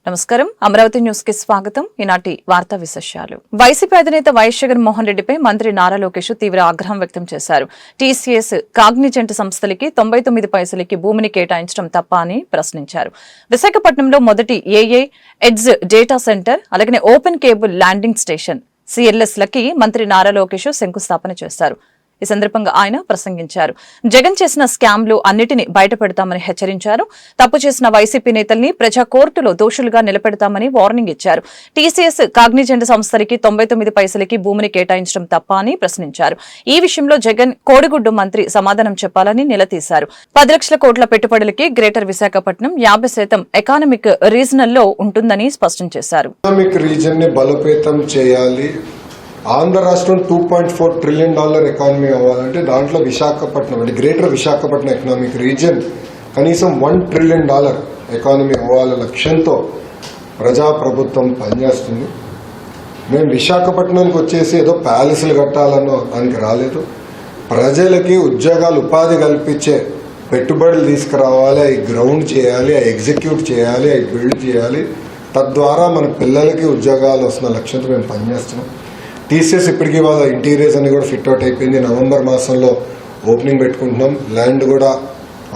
నమస్కారం అమరావతి న్యూస్ కి స్వాగతం. ఈనాటి వార్తా విశేషాలు. వైసీపీ అధినేత వైఎస్ జగన్మోహన్ రెడ్డిపై మంత్రి నారా లోకేష్ తీవ్ర ఆగ్రహం వ్యక్తం చేశారు. టీసీఎస్ కాగ్నిజెంట్ సంస్థలకి 99 పైసలకి భూమిని కేటాయించడం తప్ప అని ప్రశ్నించారు. విశాఖపట్నంలో మొదటి ఏఏ ఎడ్జ్ డేటా సెంటర్ అలాగే open cable landing station cls లకి మంత్రి నారా లోకేష్ శంకుస్థాపన చేశారు. ఈ సందర్భంగా ఆయన ప్రసంగించారు. జగన్ చేసిన స్కామ్లు అన్నిటిని బయటపెడతామని హెచ్చరించారు. తప్పు చేసిన వైసీపీ నేతల్ని ప్రజా కోర్టులో దోషులుగా నిలబెడతామని వార్నింగ్ ఇచ్చారు. టీసీఎస్ కాగ్నిజెంట్ సంస్థలకి 99 పైసలకి భూమిని కేటాయించడం తప్ప అని ప్రశ్నించారు. ఈ విషయంలో జగన్ కోడిగుడ్డు మంత్రి సమాధానం చెప్పాలని నిలదీశారు. 10 లక్షల కోట్ల పెట్టుబడులకి గ్రేటర్ విశాఖపట్నం 50% ఎకానమిక్ రీజనల్లో ఉంటుందని స్పష్టం చేశారు. ఆంధ్ర రాష్ట్రం $2.4 ట్రిలియన్ ఎకానమీ అవ్వాలంటే దాంట్లో విశాఖపట్నం అంటే గ్రేటర్ విశాఖపట్నం ఎకనామిక్ రీజియన్ కనీసం $1 ట్రిలియన్ ఎకానమీ అవ్వాల లక్ష్యంతో ప్రజాప్రభుత్వం పనిచేస్తుంది. మేము విశాఖపట్నానికి వచ్చేసి ఏదో ప్యాలెస్లు కట్టాలన్నో దానికి రాలేదు. ప్రజలకి ఉద్యోగాలు ఉపాధి కల్పించే పెట్టుబడులు తీసుకురావాలి, అవి గ్రౌండ్ చేయాలి, అవి ఎగ్జిక్యూట్ చేయాలి, అవి బిల్డ్ చేయాలి. తద్వారా మన పిల్లలకి ఉద్యోగాలు వస్తున్న లక్ష్యంతో మేము పనిచేస్తున్నాం. టీసీఎస్ ఇప్పటికీ వాళ్ళ ఇంటీరియర్స్ అన్ని కూడా ఫిట్ అవుట్ అయిపోయింది. నవంబర్ మాసంలో ఓపెనింగ్ పెట్టుకుంటున్నాం. ల్యాండ్ కూడా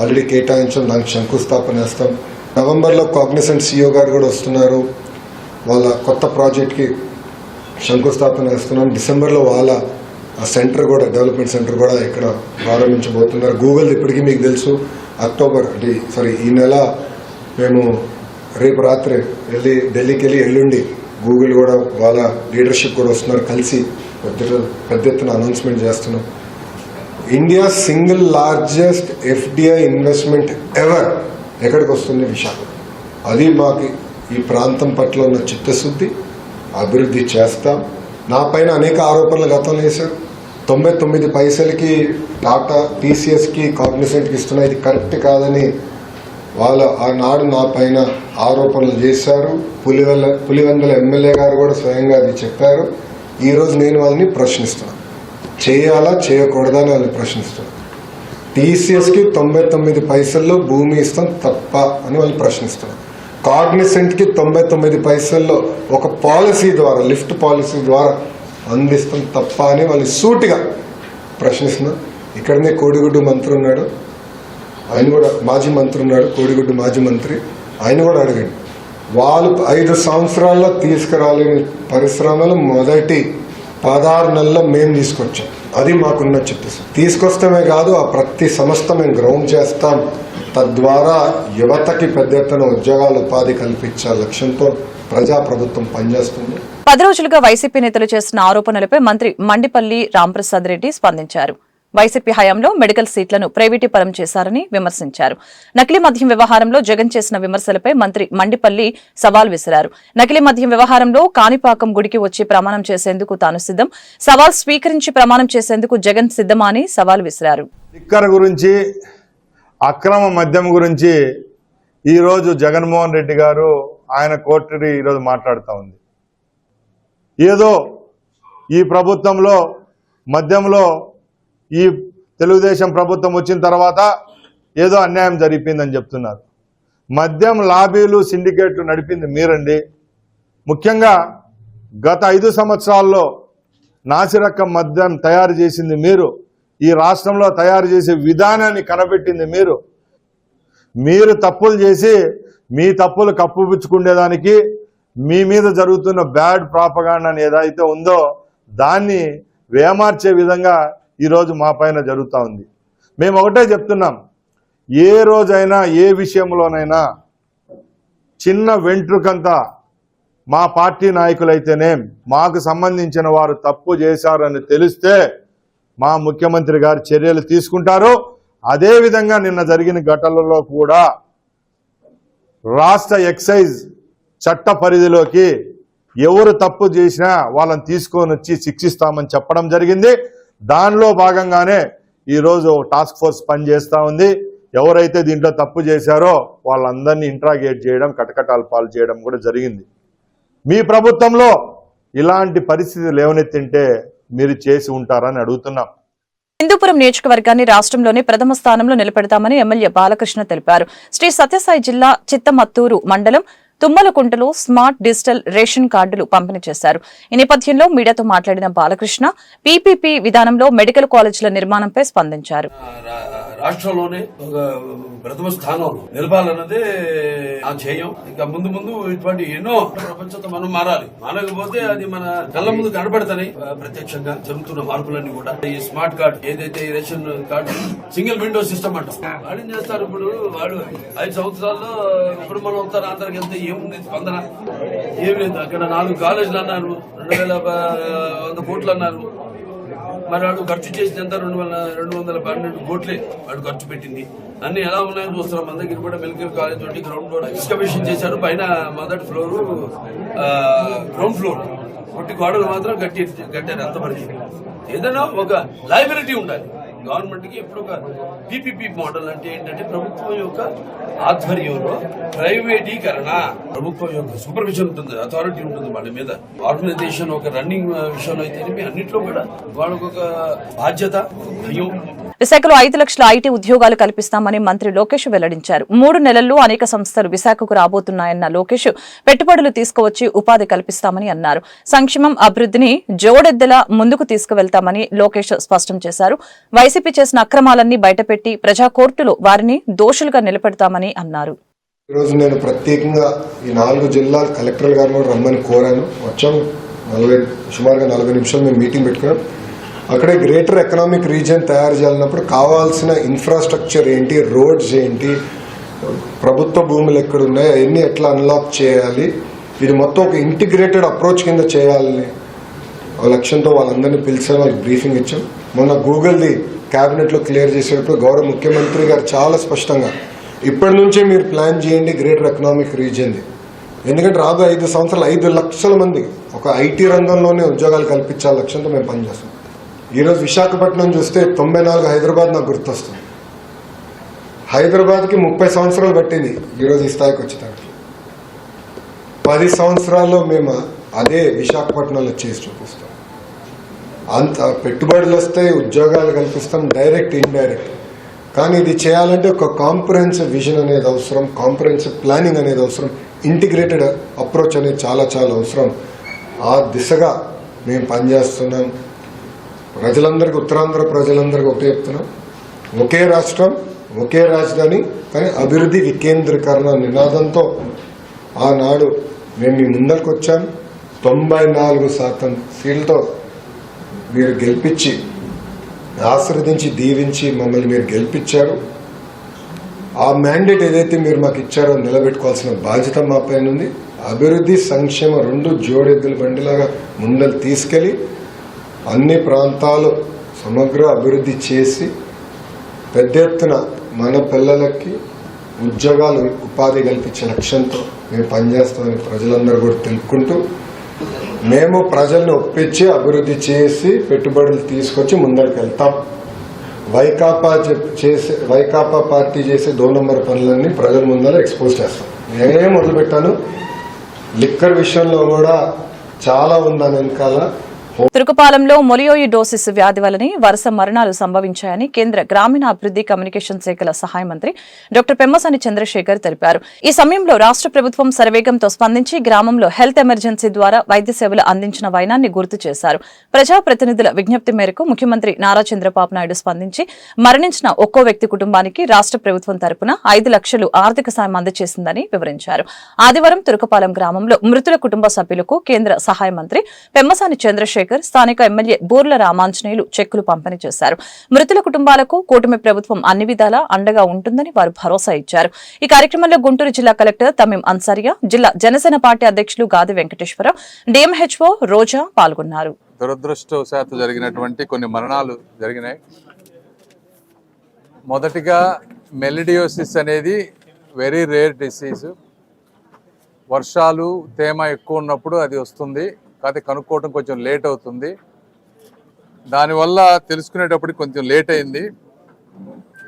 ఆల్రెడీ కేటాయించాం, దానికి శంకుస్థాపన చేస్తాం. నవంబర్లో కాగ్నిసెంట్ సీఈఓ గారు కూడా వస్తున్నారు. వాళ్ళ కొత్త ప్రాజెక్ట్కి శంకుస్థాపన చేస్తున్నాం. డిసెంబర్లో వాళ్ళ సెంటర్ కూడా డెవలప్మెంట్ సెంటర్ కూడా ఇక్కడ ప్రారంభించబోతున్నారు. గూగుల్ ఇప్పటికీ మీకు తెలుసు ఈ నెల మేము రేపు రాత్రి ఢిల్లీకి వెళ్ళి ఎల్లుండి గూగుల్ కూడా వాళ్ళ లీడర్షిప్ కూడా వస్తున్నారు. కలిసి పెద్ద ఎత్తున అనౌన్స్మెంట్ చేస్తున్నాం. India single largest FDI investment ever ఎక్కడికి వస్తుంది? విశాఖ. అది మాకు ఈ ప్రాంతం పట్ల ఉన్న చిత్తశుద్ధి, అభివృద్ధి చేస్తాం. నా పైన అనేక ఆరోపణలు గతంలో చేశారు. 99 పైసలకి టాటా టీసీఎస్కి కాగ్నిసెంట్కి ఇస్తున్నా, ఇది కరెక్ట్ కాదని వాళ్ళు ఆనాడు నా పైన ఆరోపణలు చేశారు. పులివెందుల ఎమ్మెల్యే గారు కూడా స్వయంగా అది చెప్పారు. ఈరోజు నేను వాళ్ళని ప్రశ్నిస్తున్నాను, చేయాలా చేయకూడదా అని వాళ్ళని ప్రశ్నిస్తున్నాను. టీసీఎస్కి 99 పైసల్లో భూమి ఇస్తాం తప్ప అని వాళ్ళు ప్రశ్నిస్తున్నారు. కాగ్నిసెంట్కి 99 పైసల్లో ఒక పాలసీ ద్వారా, లిఫ్ట్ పాలసీ ద్వారా అందిస్తాం తప్ప అని వాళ్ళు సూటిగా ప్రశ్నిస్తున్నారు. ఇక్కడనే కోడిగుడ్డు మంత్రి ఉన్నాడు, ఆయన కూడా మాజీ మంత్రి ఉన్నాడు, కోడిగుడ్డు మాజీ మంత్రి, ఆయన కూడా అడిగాడు. వాళ్ళు 5 సంవత్సరాల్లో తీసుకురాలేని పరిశ్రమలు మొదటి 16 నెలల్లో మేము తీసుకొచ్చాం. అది మాకున్న చిత్తశుద్ధి. తీసుకొస్తామే కాదు, ఆ ప్రతి సంస్థ మేము గ్రౌండ్ చేస్తాం. తద్వారా యువతకి పెద్ద ఎత్తున ఉద్యోగాలు ఉపాధి కల్పించే లక్ష్యంతో ప్రజాప్రభుత్వం పనిచేస్తుంది. 10 రోజులుగా వైసీపీ నేతలు చేస్తున్న ఆరోపణలపై మంత్రి మండిపల్లి రాంప్రసాద్ రెడ్డి స్పందించారు. వైసీపీ హయాంలో మెడికల్ సీట్లను ప్రైవేటీపరం చేశారని విమర్శించారు. నకిలీ మద్యం వ్యవహారంలో జగన్ చేసిన విమర్శలపై మంత్రి మండిపల్లి సవాల్ విసిరారు. నకిలీ మద్యం వ్యవహారంలో కాణిపాకం గుడికి వచ్చి ప్రమాణం చేసేందుకు తాను సిద్ధం, సవాల్ స్వీకరించి ప్రమాణం చేసేందుకు జగన్ సిద్ధమా అని సవాల్ విసిరారు. లిక్కర్ గురించి, అక్రమ మద్యం గురించి ఈరోజు జగన్మోహన్ రెడ్డి గారు ఆయన కోర్టు ఈరోజు మాట్లాడుతూ ఉంది. ఏదో ఈ ప్రభుత్వంలో మద్యంలో ఈ తెలుగుదేశం ప్రభుత్వం వచ్చిన తర్వాత ఏదో అన్యాయం జరిపిందని చెప్తున్నారు. మద్యం లాబీలు, సిండికేట్లు నడిపింది మీరండి. ముఖ్యంగా గత 5 సంవత్సరాల్లో నాసిరకం మద్యం తయారు చేసింది మీరు. ఈ రాష్ట్రంలో తయారు చేసే విధానాన్ని కనబెట్టింది మీరు. మీరు తప్పులు చేసి మీ తప్పులు కప్పుపుచ్చుకునేదానికి మీ మీద జరుగుతున్న బ్యాడ్ ప్రాపగాండాని ఏదైతే ఉందో దాన్ని వేమార్చే విధంగా ఈరోజు మా పైన జరుగుతూ ఉంది. మేము ఒకటే చెప్తున్నాం, ఏ రోజైనా ఏ విషయంలోనైనా చిన్న వెంట్రుకంతా మా పార్టీ నాయకులైతేనే మాకు సంబంధించిన వారు తప్పు చేశారని తెలిస్తే మా ముఖ్యమంత్రి గారు చర్యలు తీసుకుంటారు. అదేవిధంగా నిన్న జరిగిన ఘటనలలో కూడా రాష్ట్ర ఎక్సైజ్ చట్ట పరిధిలోకి ఎవరు తప్పు చేసినా వాళ్ళని తీసుకొని వచ్చి శిక్షిస్తామని చెప్పడం జరిగింది. దానిలో భాగంగానే ఈరోజు టాస్క్ ఫోర్స్ పనిచేస్తూ ఉంది. ఎవరైతే దీంట్లో తప్పు చేశారో వాళ్ళందరినీ ఇంట్రాగేట్ చేయడం, కటకటాలు పాలు చేయడం కూడా జరిగింది. మీ ప్రభుత్వంలో ఇలాంటి పరిస్థితి లేవనెత్తింటే మీరు చేసి ఉంటారని అడుగుతున్నాం. హిందూపురం నియోజకవర్గాన్ని రాష్ట్రంలోనే ప్రథమ స్థానంలో నిలబెడతామని ఎమ్మెల్యే బాలకృష్ణ తెలిపారు. శ్రీ సత్యసాయి జిల్లా చిత్తమత్తూరు మండలం తుమ్మలకుంటలో స్మార్ట్ డిజిటల్ రేషన్ కార్డులు పంపిణీ చేశారు. ఈ నేపథ్యంలో మీడియాతో మాట్లాడిన బాలకృష్ణ పీపీపీ విధానంలో మెడికల్ కాలేజీల నిర్మాణంపై స్పందించారు. రాష్ట్రంలోనే ఒక ప్రథమ స్థానం నిలపాలన్నదే ఆ ధ్యేయం. ఇంకా ముందు ముందు ఇటువంటి ఎన్నో ప్రపంచంతో మనం మారకపోతే అది మన కళ్ళ ముందు కనబడతాయి. ప్రత్యక్షంగా జరుగుతున్న మార్పులన్నీ కూడా ఈ స్మార్ట్ కార్డ్ ఏదైతే ఈ ration card single window system అంటాం వాడు చేస్తారు. ఇప్పుడు వాడు 5 సంవత్సరాల్లో ఇప్పుడు మనం ఉత్తరాంధ్రకి వెళ్తే ఏముంది స్పందన ఏం లేదు. అక్కడ 4 కాలేజీలు అన్నారు, 2100 కోట్లు అన్నారు. మరి వాడు ఖర్చు చేసినంత 212 కోట్లే వాడు ఖర్చు పెట్టింది. అన్ని ఎలా ఉన్నాయో చూస్తున్నాం. మన దగ్గర కూడా మెడికల్ కాలేజ్ తోటి గ్రౌండ్ ఫ్లోర్ ఎక్స్కవేషన్ చేశారు. పైన మొదటి ఫ్లోర్ గ్రౌండ్ ఫ్లోర్ కొట్టి గోడలు మాత్రం కట్టారు. అంతవరకు ఏదైనా ఒక లైబిలిటీ ఉండాలి గవర్నమెంట్ కి. ఎప్పుడు ఒక పీపీపీ మోడల్ అంటే ఏంటంటే ప్రభుత్వం యొక్క ఆధ్వర్యంలో ప్రైవేటీకరణ, ప్రభుత్వం యొక్క సూపర్విజన్ ఉంటుంది, అథారిటీ ఉంటుంది వాళ్ళ మీద. ఆర్గనైజేషన్ ఒక రన్నింగ్ విషయంలో అయితే అన్నింటిలో కూడా వాళ్ళకు ఒక బాధ్యత, భయం. విశాఖలో 5 లక్షల ఐటీ ఉద్యోగాలు కల్పిస్తామని మంత్రి లోకేష్ వెల్లడించారు. 3 నెలల్లో అనేక సంస్థలు విశాఖకు రాబోతున్నాయన్న లోకేష్ పెట్టుబడులు తీసుకువచ్చి ఉపాధి కల్పిస్తామని అన్నారు. సంక్షేమం, అభివృద్ధిని జోడెద్దలా ముందుకు తీసుకువెళ్తామని లోకేష్ స్పష్టం చేశారు. వైసీపీ చేసిన అక్రమాలన్నీ బయటపెట్టి ప్రజా కోర్టులో వారిని దోషులుగా నిలబెడతామని అన్నారు. ఈరోజు నేను ప్రత్యేకంగా ఈ 4 జిల్లాల కలెక్టర్ గారిని కూడా రమ్మని కోరాను. వచ్చాం. సుమారుగా 40 నిమిషాలు మేము మీటింగ్ పెట్టుకున్నాం. అక్కడే గ్రేటర్ ఎకనామిక్ రీజియన్ తయారు చేయాలన్నప్పుడు కావాల్సిన ఇన్ఫ్రాస్ట్రక్చర్ ఏంటి, రోడ్స్ ఏంటి, ప్రభుత్వ భూములు ఎక్కడున్నాయి, అవన్నీ ఎట్లా అన్లాక్ చేయాలి, ఇది మొత్తం ఒక ఇంటిగ్రేటెడ్ అప్రోచ్ కింద చేయాలని లక్ష్యంతో వాళ్ళందరినీ పిలిచాం. వాళ్ళకి బ్రీఫింగ్ ఇచ్చాం. మొన్న గూగుల్ది క్యాబినెట్లో క్లియర్ చేసేటప్పుడు గౌరవ ముఖ్యమంత్రి గారు చాలా స్పష్టంగా ఇప్పటి నుంచే మీరు ప్లాన్ చేయండి గ్రేటర్ ఎకనామిక్ రీజియన్ది. ఎందుకంటే రాబోయే 5 సంవత్సరాలు 5 లక్షల మంది ఒక ఐటీ రంగంలోనే ఉద్యోగాలు కల్పించాల లక్ష్యంతో మేము పనిచేస్తాం. ఈరోజు విశాఖపట్నం చూస్తే 94 హైదరాబాద్ నాకు గుర్తొస్తుంది. హైదరాబాద్కి 30 సంవత్సరాలు పట్టింది ఈరోజు ఈ స్థాయికి వచ్చేదానికి. 10 సంవత్సరాల్లో మేము అదే విశాఖపట్నంలో చేసి చూపిస్తాం. అంత పెట్టుబడులు వస్తాయి, ఉద్యోగాలు కల్పిస్తాం, డైరెక్ట్ ఇండైరెక్ట్. కానీ ఇది చేయాలంటే ఒక కాంప్రహెన్సివ్ విజన్ అనేది అవసరం, కాంప్రహెన్సివ్ ప్లానింగ్ అనేది అవసరం, ఇంటిగ్రేటెడ్ అప్రోచ్ అనేది చాలా చాలా అవసరం. ఆ దిశగా మేము పనిచేస్తున్నాం. ప్రజలందరికీ, ఉత్తరాంధ్ర ప్రజలందరికీ ఒకటే చెప్తున్నాం, ఒకే రాష్ట్రం, ఒకే రాజధాని, కానీ అభివృద్ధి వికేంద్రీకరణ నినాదంతో ఆనాడు మేము మీ ముందరికి వచ్చాం. 94% సీట్లతో మీరు గెలిపించి, ఆశీర్వదించి, దీవించి మమ్మల్ని మీరు గెలిపించారు. ఆ మ్యాండేట్ ఏదైతే మీరు మాకు ఇచ్చారో నిలబెట్టుకోవాల్సిన బాధ్యత మా పైన ఉంది. అభివృద్ధి, సంక్షేమ 2 జోడెద్దుల బండిలాగా ముందలు తీసుకెళ్లి అన్ని ప్రాంతాలు సమగ్ర అభివృద్ధి చేసి పెద్ద ఎత్తున మన పిల్లలకి ఉద్యోగాలు, ఉపాధి కల్పించే లక్ష్యంతో మేము పనిచేస్తామని ప్రజలందరూ కూడా తెలుపుకుంటూ, మేము ప్రజల్ని ఒప్పించి అభివృద్ధి చేసి పెట్టుబడులు తీసుకొచ్చి ముందరికి వెళ్తాం. వైకాపా పార్టీ చేసే 2 నంబర్ పనులన్నీ ప్రజల ముందర ఎక్స్పోజ్ చేస్తాం. నేనే మొదలుపెట్టాను. లిక్కర్ విషయంలో కూడా చాలా ఉందని వెనకాల. తురుకుపాలెంలో మొలియోయిడోసిస్ వ్యాధి వలన వరుస మరణాలు సంభవించాయని కేంద్ర గ్రామీణాభివృద్ధి కమ్యూనికేషన్ శాఖల సహాయ మంత్రి డాక్టర్ పెమ్మసాని చంద్రశేఖర్ తెలిపారు. ఈ సమయంలో రాష్ట్ర ప్రభుత్వం శరవేగంతో స్పందించి గ్రామంలో హెల్త్ ఎమర్జెన్సీ ద్వారా వైద్య సేవలు అందించిన వైనాన్ని గుర్తు చేశారు. ప్రజాప్రతినిధుల విజ్ఞప్తి మేరకు ముఖ్యమంత్రి నారా చంద్రబాబు నాయుడు స్పందించి మరణించిన ఒక్కో వ్యక్తి కుటుంబానికి రాష్ట్ర ప్రభుత్వం తరపున 5 లక్షలు ఆర్థిక సాయం అందజేసిందని వివరించారు. ఆదివారం తురుకుపాలెం గ్రామంలో మృతుల కుటుంబ సభ్యులకు కేంద్ర సహాయ మంత్రి పెమ్మసాని చంద్రశేఖర్, స్థానిక ఎమ్మెల్యే బూర్ల రామాంజనేయులు చెక్కులు పంపిణీ చేశారు. మృతుల కుటుంబాలకు కూటమి ప్రభుత్వం అన్ని విధాలా అండగా ఉంటుందని వారు భరోసా ఇచ్చారు. ఈ కార్యక్రమంలో గుంటూరు జిల్లా కలెక్టర్ తమీం అన్సారియా, జిల్లా జనసేన పార్టీ అధ్యక్షులు గాది వెంకటేశ్వరరావు, డిఎంహెచ్ఓ రోజా పాల్గొన్నారు. దురదృష్టవశాత్తు జరిగినటువంటి కొన్ని మరణాలు జరిగినాయి. మొదటిగా మెలిడియోసిస్ అనేది వెరీ రేర్ డిసీజ్. వర్షాలు, తేమ ఎక్కువ ఉన్నప్పుడు అది వస్తుంది. కాకపోతే కనుక్కోవడం కొంచెం లేట్ అవుతుంది. దానివల్ల తెలుసుకునేటప్పటికి కొంచెం లేట్ అయింది.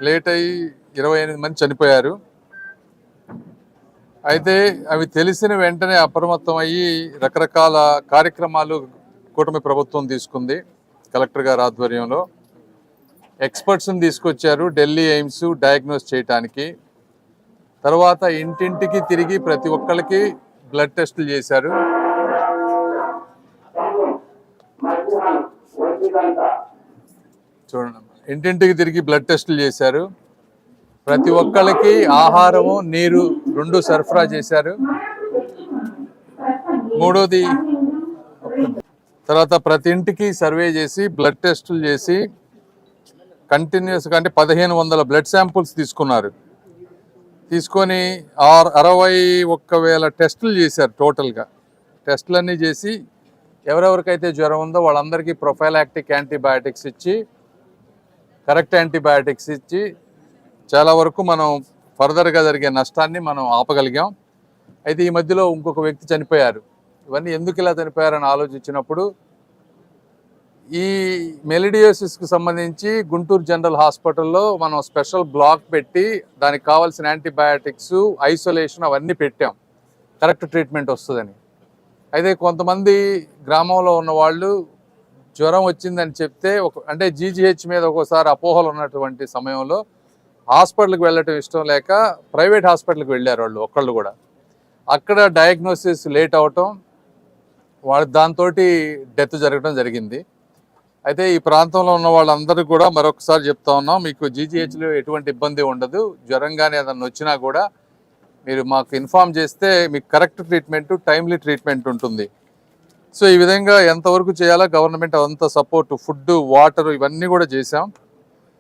లేట్ అయ్యి 28 మంది చనిపోయారు. అయితే అవి తెలిసిన వెంటనే అప్రమత్తం అయ్యి రకరకాల కార్యక్రమాలు కూటమి ప్రభుత్వం తీసుకుంది. కలెక్టర్ గారి ఆధ్వర్యంలో ఎక్స్పర్ట్స్ని తీసుకొచ్చారు ఢిల్లీ ఎయిమ్స్ డయాగ్నోస్ చేయడానికి. తర్వాత ఇంటింటికి తిరిగి ప్రతి ఒక్కరికి బ్లడ్ టెస్టులు చేశారు. చూడండి, ఇంటింటికి తిరిగి బ్లడ్ టెస్టులు చేశారు. ప్రతి ఒక్కళ్ళకి ఆహారము నీరు 2 సరఫరా చేశారు. మూడోది, తర్వాత ప్రతి ఇంటికి సర్వే చేసి బ్లడ్ టెస్టులు చేసి కంటిన్యూస్గా అంటే 1500 బ్లడ్ శాంపుల్స్ తీసుకున్నారు. తీసుకొని 61,000 టెస్టులు చేశారు. టోటల్గా టెస్టులన్నీ చేసి ఎవరెవరికైతే జ్వరం ఉందో వాళ్ళందరికీ ప్రొఫైలాక్టిక్ యాంటీబయాటిక్స్ ఇచ్చి, కరెక్ట్ యాంటీబయాటిక్స్ ఇచ్చి చాలా వరకు మనం ఫర్దర్గా జరిగే నష్టాన్ని మనం ఆపగలిగాం. అయితే ఈ మధ్యలో ఇంకొక వ్యక్తి చనిపోయారు. ఇవన్నీ ఎందుకు ఇలా చనిపోయారని ఆలోచించినప్పుడు ఈ మెలిడియోసిస్కి సంబంధించి గుంటూరు జనరల్ హాస్పిటల్లో మనం స్పెషల్ బ్లాక్ పెట్టి దానికి కావాల్సిన యాంటీబయాటిక్స్, ఐసోలేషన్ అవన్నీ పెట్టాం, కరెక్ట్ ట్రీట్మెంట్ వస్తుందని. అయితే కొంతమంది గ్రామంలో ఉన్న వాళ్ళు జ్వరం వచ్చిందని చెప్తే అంటే జీజీహెచ్ మీద ఒక్కోసారి అపోహలు ఉన్నటువంటి సమయంలో హాస్పిటల్కి వెళ్ళటం ఇష్టం లేక ప్రైవేట్ హాస్పిటల్కి వెళ్ళారు వాళ్ళు ఒక్కళ్ళు కూడా. అక్కడ డయాగ్నోసిస్ లేట్ అవటం, వాళ్ళ దాంతో డెత్ జరగడం జరిగింది. అయితే ఈ ప్రాంతంలో ఉన్న వాళ్ళందరూ కూడా మరొకసారి చెప్తా ఉన్నాం, మీకు జీజీహెచ్లో ఎటువంటి ఇబ్బంది ఉండదు. జ్వరం కానీ ఏదన్నా వచ్చినా కూడా మీరు మాకు ఇన్ఫామ్ చేస్తే మీకు కరెక్ట్ ట్రీట్మెంట్, టైమ్లీ ట్రీట్మెంట్ ఉంటుంది. సో ఈ విధంగా ఎంతవరకు చేయాలో గవర్నమెంట్ అంత సపోర్ట్, ఫుడ్, వాటర్ ఇవన్నీ కూడా చేశాం.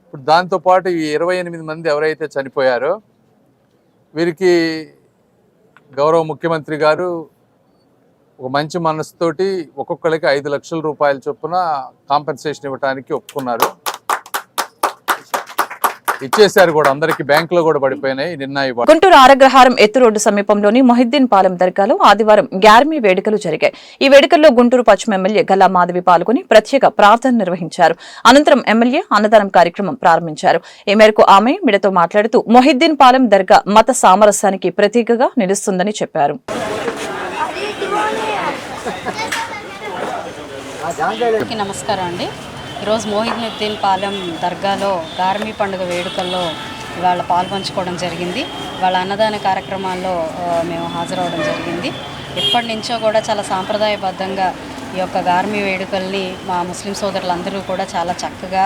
ఇప్పుడు దాంతోపాటు ఈ 28 మంది ఎవరైతే చనిపోయారో వీరికి గౌరవ ముఖ్యమంత్రి గారు ఒక మంచి మనసుతోటి ఒక్కొక్కరికి 5 లక్షల రూపాయల చొప్పున కాంపెన్సేషన్ ఇవ్వడానికి ఒప్పుకున్నారు. ఇచ్చేశారు కూడా, అందరికి బ్యాంకులో కూడా పడిపోయినాయి నిన్న. గుంటూరు ఆరగ్రహారం ఎత్తు రోడ్డు సమీపంలోని మొహిద్దీన్ పాలెం దర్గాలో ఆదివారం గ్యార్మీ వేడుకలు జరిగాయి. ఈ వేడుకల్లో గుంటూరు పశ్చిమ ఎమ్మెల్యే గల్లా మాధవి పాల్గొని ప్రత్యేక ప్రార్థన నిర్వహించారు. అనంతరం ఎమ్మెల్యే అన్నదానం కార్యక్రమం ప్రారంభించారు. ఈ మేరకు ఆమె మీడియాతో మాట్లాడుతూ మొహిద్దీన్ పాలెం దర్గా మత సామరస్యానికి ప్రతీకగా నిలుస్తుందని చెప్పారు. నమస్కారం అండి. ఈరోజు మొహిద్దీన్ పాలెం దర్గాలో గార్మీ పండుగ వేడుకల్లో ఇవాళ పాల్పంచుకోవడం జరిగింది. వాళ్ళ అన్నదాన కార్యక్రమాల్లో మేము హాజరవడం జరిగింది. ఎప్పటి నుంచో కూడా చాలా సాంప్రదాయబద్ధంగా ఈ యొక్క గార్మీ వేడుకల్ని మా ముస్లిం సోదరులందరూ కూడా చాలా చక్కగా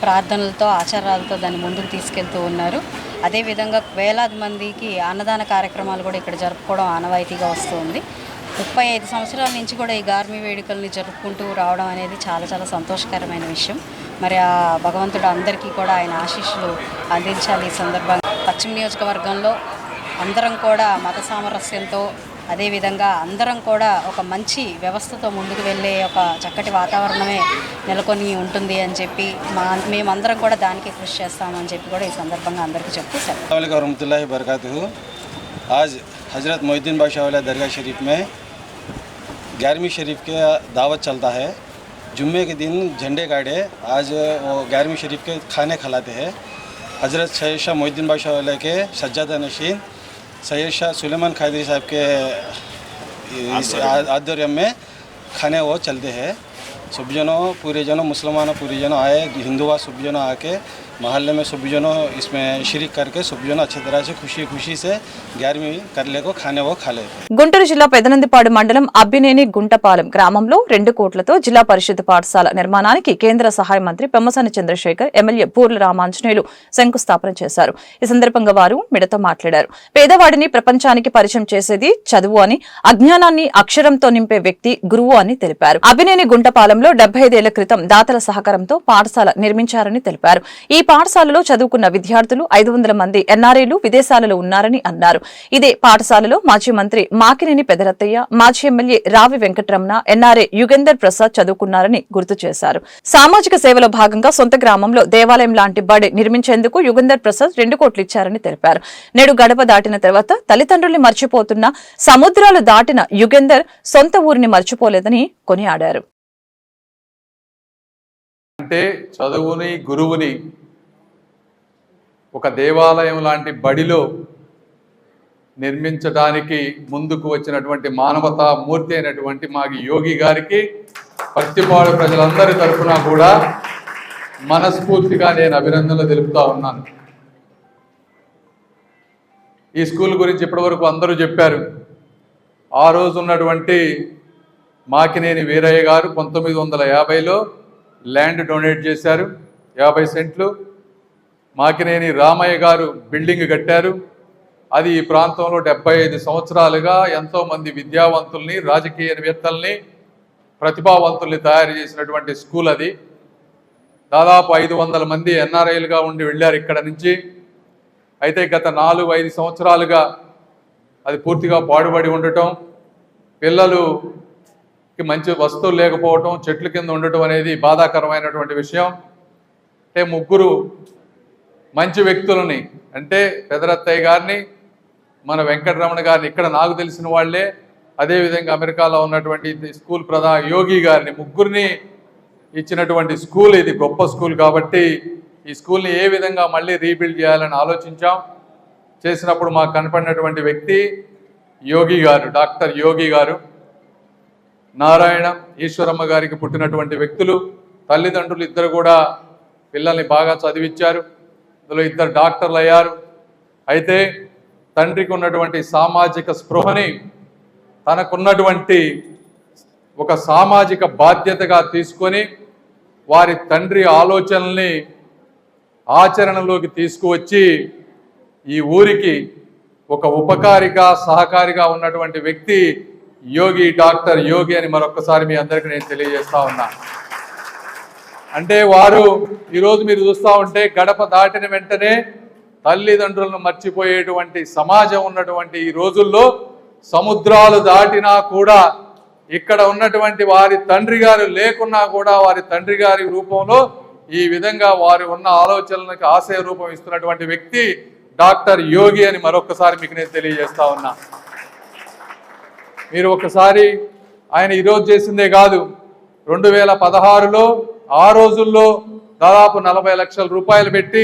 ప్రార్థనలతో, ఆచారాలతో దాన్ని ముందుకు తీసుకెళ్తూ ఉన్నారు. అదేవిధంగా వేలాది మందికి అన్నదాన కార్యక్రమాలు కూడా ఇక్కడ జరుపుకోవడం ఆనవాయితీగా వస్తుంది. 35 సంవత్సరాల నుంచి కూడా ఈ గార్మీ వేడుకల్ని జరుపుకుంటూ రావడం అనేది చాలా చాలా సంతోషకరమైన విషయం. మరి ఆ భగవంతుడు అందరికీ కూడా ఆయన ఆశీస్సులు అందించాలి. ఈ సందర్భంగా పశ్చిమ నియోజకవర్గంలో అందరం కూడా మత సామరస్యంతో, అదేవిధంగా అందరం కూడా ఒక మంచి వ్యవస్థతో ముందుకు వెళ్ళే ఒక చక్కటి వాతావరణమే నెలకొని ఉంటుంది అని చెప్పి మేమందరం కూడా దానికి కృషి చేస్తామని చెప్పి కూడా ఈ సందర్భంగా అందరికీ చెప్తూ अस्सलाम वालेकुम रहमतुल्लाहि व बरकातुहू। आज हज़रत मोहिद्दीन बादशाह वाला दरगाह शरीफ में 11वीं शरीफ के दावत चलता है। जुम्मे के दिन झंडे गाड़े आज वो 11वीं शरीफ के खाने खिलाते हैं। हज़रत सैयद शाह मोहिद्दीन बादशाह वाला के सज्जादा नशीन सैयद शाह सुलेमान खादरी साहब के इस आदर्य में खाने वो चलते हैं। सब जनों, पूरे जनों, मुसलमानों पूरे जनों आए, हिंदुआ सब जनों आके महल्ले में सब जनों इसमें शरीक करके सब जनों अच्छी तरह से खुशी से 11वीं करले को खाने वो खा लेते। గుంటూరు జిల్లా పెదనందిపాడు మండలం అబ్బినేని గుంటపాలెం గ్రామంలో 2 కోట్లతో జిల్లా పరిషత్ పాఠశాల నిర్మాణానికి కేంద్ర సహాయ మంత్రి పెమ్మసాని చంద్రశేఖర్, ఎమ్మెల్యే పూర్ల రామాంజనేయులు శంకుస్థాపన చేశారు. ఈ సందర్భంగా వారు మీడియాతో మాట్లాడారు. పేదవాడిని ప్రపంచానికి పరిచయం చేసేది చదువు అని, అజ్ఞానాన్ని అక్షరంతో నింపే వ్యక్తి గురువు అని తెలిపారు. అబ్బినేని గుంటపాలెంలో 75 ఏళ్ల క్రితం దాతల సహకారంతో పాఠశాల నిర్మించారని తెలిపారు. ఈ పాఠశాలలో చదువుకున్న విద్యార్థులు 500 మంది ఎన్ఆర్ఐలు విదేశాలలో ఉన్నారని అన్నారు. ఇదే పాఠశాలలో మాజీ మంత్రి మాకినేని పెదరత్తయ్య, మాజీ ఎమ్మెల్యే రావి వెంకటరమణ, ఎన్ఆర్ఐ యుగేందర్ ప్రసాద్ చదువుకున్నారని గుర్తు చేశారు. సామాజిక సేవలో భాగంగా సొంత గ్రామంలో దేవాలయం లాంటి బడి నిర్మించేందుకు యుగేందర్ ప్రసాద్ 2 కోట్లు ఇచ్చారని తెలిపారు. నేడు గడప దాటిన తర్వాత తల్లిదండ్రుల్ని మర్చిపోతున్న, సముద్రాలు దాటిన యుగేందర్ సొంత ఊరిని మర్చిపోలేదని కొనియాడారు. అంటే చదువుని, గురువుని ఒక దేవాలయం లాంటి బడిలో నిర్మించడానికి ముందుకు వచ్చినటువంటి మానవతా మూర్తి అయినటువంటి మాగి యోగి గారికి పత్తిపాడు ప్రజలందరి తరఫున కూడా మనస్ఫూర్తిగా నేను అభినందనలు తెలుపుతా ఉన్నాను. ఈ స్కూల్ గురించి ఇప్పటివరకు అందరూ చెప్పారు. ఆ రోజు ఉన్నటువంటి మాకినేని వీరయ్య గారు 1950లో ల్యాండ్ డొనేట్ చేశారు 50 సెంట్లు. మాకినేని రామయ్య గారు బిల్డింగ్ కట్టారు. అది ఈ ప్రాంతంలో 75 సంవత్సరాలుగా ఎంతోమంది విద్యావంతుల్ని, రాజకీయవేత్తల్ని, ప్రతిభావంతుల్ని తయారు చేసినటువంటి స్కూల్ అది. దాదాపు 500 మంది ఎన్ఆర్ఐలుగా ఉండి వెళ్ళారు ఇక్కడ నుంచి. అయితే గత 4-5 సంవత్సరాలుగా అది పూర్తిగా పాడుబడి ఉండటం, పిల్లలుకి మంచి వస్తువులు లేకపోవటం, చెట్ల కింద ఉండటం అనేది బాధాకరమైనటువంటి విషయం. అంటే ముగ్గురు మంచి వ్యక్తులని, అంటే పెదరత్తయ్య గారిని, మన వెంకటరమణ గారిని, ఇక్కడ నాకు తెలిసిన వాళ్లే, అదేవిధంగా అమెరికాలో ఉన్నటువంటి స్కూల్ యోగి గారిని, ముగ్గురిని ఇచ్చినటువంటి స్కూల్ ఇది. గొప్ప స్కూల్ కాబట్టి ఈ స్కూల్ని ఏ విధంగా మళ్ళీ రీబిల్డ్ చేయాలని ఆలోచించాం. చేసినప్పుడు మాకు కనపడినటువంటి వ్యక్తి యోగి గారు, డాక్టర్ యోగి గారు. నారాయణ, ఈశ్వరమ్మ గారికి పుట్టినటువంటి వ్యక్తులు. తల్లిదండ్రులు ఇద్దరు కూడా పిల్లల్ని బాగా చదివించారు. అందులో 2 డాక్టర్లు అయ్యారు. అయితే తండ్రికి ఉన్నటువంటి సామాజిక స్పృహని తనకున్నటువంటి ఒక సామాజిక బాధ్యతగా తీసుకొని వారి తండ్రి ఆలోచనల్ని ఆచరణలోకి తీసుకువచ్చి ఈ ఊరికి ఒక ఉపకారిగా, సహకారిగా ఉన్నటువంటి వ్యక్తి యోగి, డాక్టర్ యోగి అని మరొకసారి మీ అందరికీ నేను తెలియజేస్తా ఉన్నా. అంటే వారు ఈరోజు మీరు చూస్తూ ఉంటే గడప దాటిన వెంటనే తల్లిదండ్రులను మర్చిపోయేటువంటి సమాజం ఉన్నటువంటి ఈ రోజుల్లో సముద్రాలు దాటినా కూడా ఇక్కడ ఉన్నటువంటి వారి తండ్రి గారు లేకున్నా కూడా వారి తండ్రి గారి రూపంలో ఈ విధంగా వారు ఉన్న ఆలోచనలకు ఆశయ రూపం ఇస్తున్నటువంటి వ్యక్తి డాక్టర్ యోగి అని మరొకసారి మీకు నేను తెలియజేస్తా ఉన్నా. మీరు ఒకసారి ఆయన ఈరోజు చేసిందే కాదు, 2016లో ఆ రోజుల్లో దాదాపు 40 లక్షల రూపాయలు పెట్టి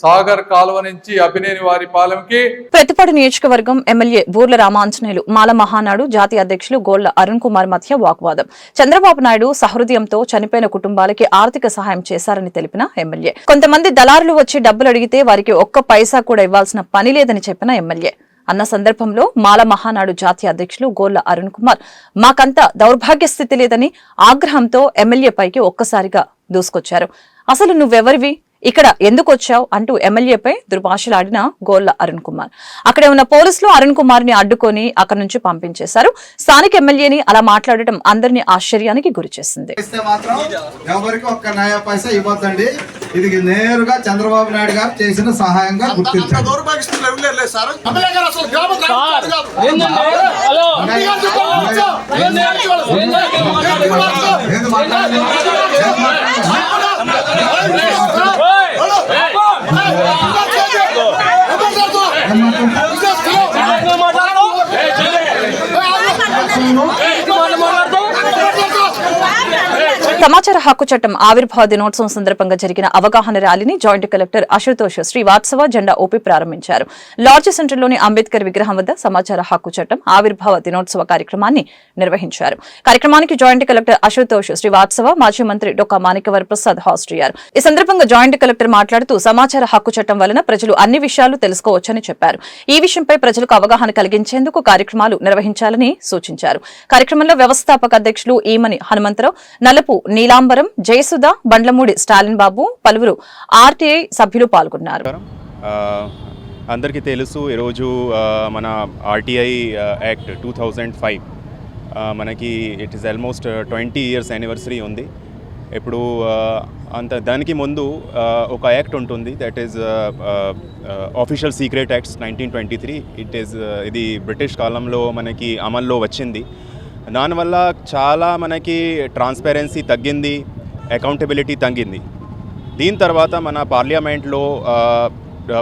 సాగర్ కాలువ నుంచి అభినేని వారి పాలెంకి. ప్రతిపాడు నియోజకవర్గం ఎమ్మెల్యే బూర్ల రామాంజనేయులు మాల మహానాడు జాతీయ అధ్యక్షులు గోళ్ల అరుణ్ కుమార్ మధ్య వాగ్వాదం. చంద్రబాబు నాయుడు సహృదయంతో చనిపోయిన కుటుంబాలకి ఆర్థిక సహాయం చేశారని తెలిపిన ఎమ్మెల్యే, కొంతమంది దళారులు వచ్చి డబ్బులు అడిగితే వారికి ఒక్క పైసా కూడా ఇవ్వాల్సిన పని లేదని చెప్పిన ఎమ్మెల్యే అన్న సందర్భంలో మాల మహానాడు జాతీయ అధ్యక్షులు గోళ్ల అరుణ్ కుమార్, మాకంత దౌర్భాగ్య స్థితి లేదని ఆగ్రహంతో ఎమ్మెల్యే పైకి ఒక్కసారిగా దూసుకొచ్చారు. అసలు నువ్వెవరివి, ఇక్కడ ఎందుకు వచ్చావు అంటూ ఎమ్మెల్యేపై దుర్భాషలాడిన గోళ్ల అరుణ్ కుమార్. అక్కడే ఉన్న పోలీసులు అరుణ్ కుమార్ ని అడ్డుకొని అక్కడి నుంచి పంపించేశారు. స్థానిక ఎమ్మెల్యేని అలా మాట్లాడటం అందరినీ ఆశ్చర్యానికి గురిచేసింది. ఎవరికి ఒక్క నయా పైసా ఇవ్వద్దండి, ఇది నేరుగా చంద్రబాబు నాయుడు గారు చేసిన సహాయంగా గుర్తించారు. సమాచార హక్కు చట్టం ఆవిర్భావ దినోత్సవం సందర్భంగా జరిగిన అవగాహన ర్యాలీని జాయింట్ కలెక్టర్ అశుతోష్ శ్రీవాత్సవ జెండా ఊపి ప్రారంభించారు. లాడ్జ్ సెంటర్లోని అంబేద్కర్ విగ్రహం వద్ద సమాచార హక్కు చట్టం ఆవిర్భావ దినోత్సవ కార్యక్రమాన్ని నిర్వహించారు. కార్యక్రమానికి జాయింట్ కలెక్టర్ అశుతోష్ శ్రీవాత్సవ, మాజీ మంత్రి డొక్కా మాణిక్యవర ప్రసాద్ హాజరయ్యారు. ఈ సందర్భంగా జాయింట్ కలెక్టర్ మాట్లాడుతూ సమాచార హక్కు చట్టం వలన ప్రజలు అన్ని విషయాలు తెలుసుకోవచ్చని చెప్పారు. ఈ విషయంపై ప్రజలకు అవగాహన కలిగించేందుకు కార్యక్రమాలు నిర్వహించాలని సూచించారు. కార్యక్రమంలో వ్యవస్థాపక అధ్యక్షులు ఈమని హనుమంతరావు, నలుపు నీలాంబరం, జయసుధ, బండ్లమూడి స్టాలిన్ బాబు, పలువురు ఆర్టీఐ సభ్యులు పాల్గొన్నారు. అందరికీ తెలుసు, ఈరోజు మన ఆర్టీఐ యాక్ట్ 2005 మనకి it is almost 20 years anniversary ఉంది. ఇప్పుడు దానికి ముందు ఒక యాక్ట్ ఉంటుంది, that is official secret acts 1923. ఇది బ్రిటిష్ కాలంలో మనకి అమల్లో వచ్చింది. దానివల్ల చాలా మనకి ట్రాన్స్పరెన్సీ తగ్గింది, అకౌంటబిలిటీ తగ్గింది. దీని తర్వాత మన పార్లమెంట్లో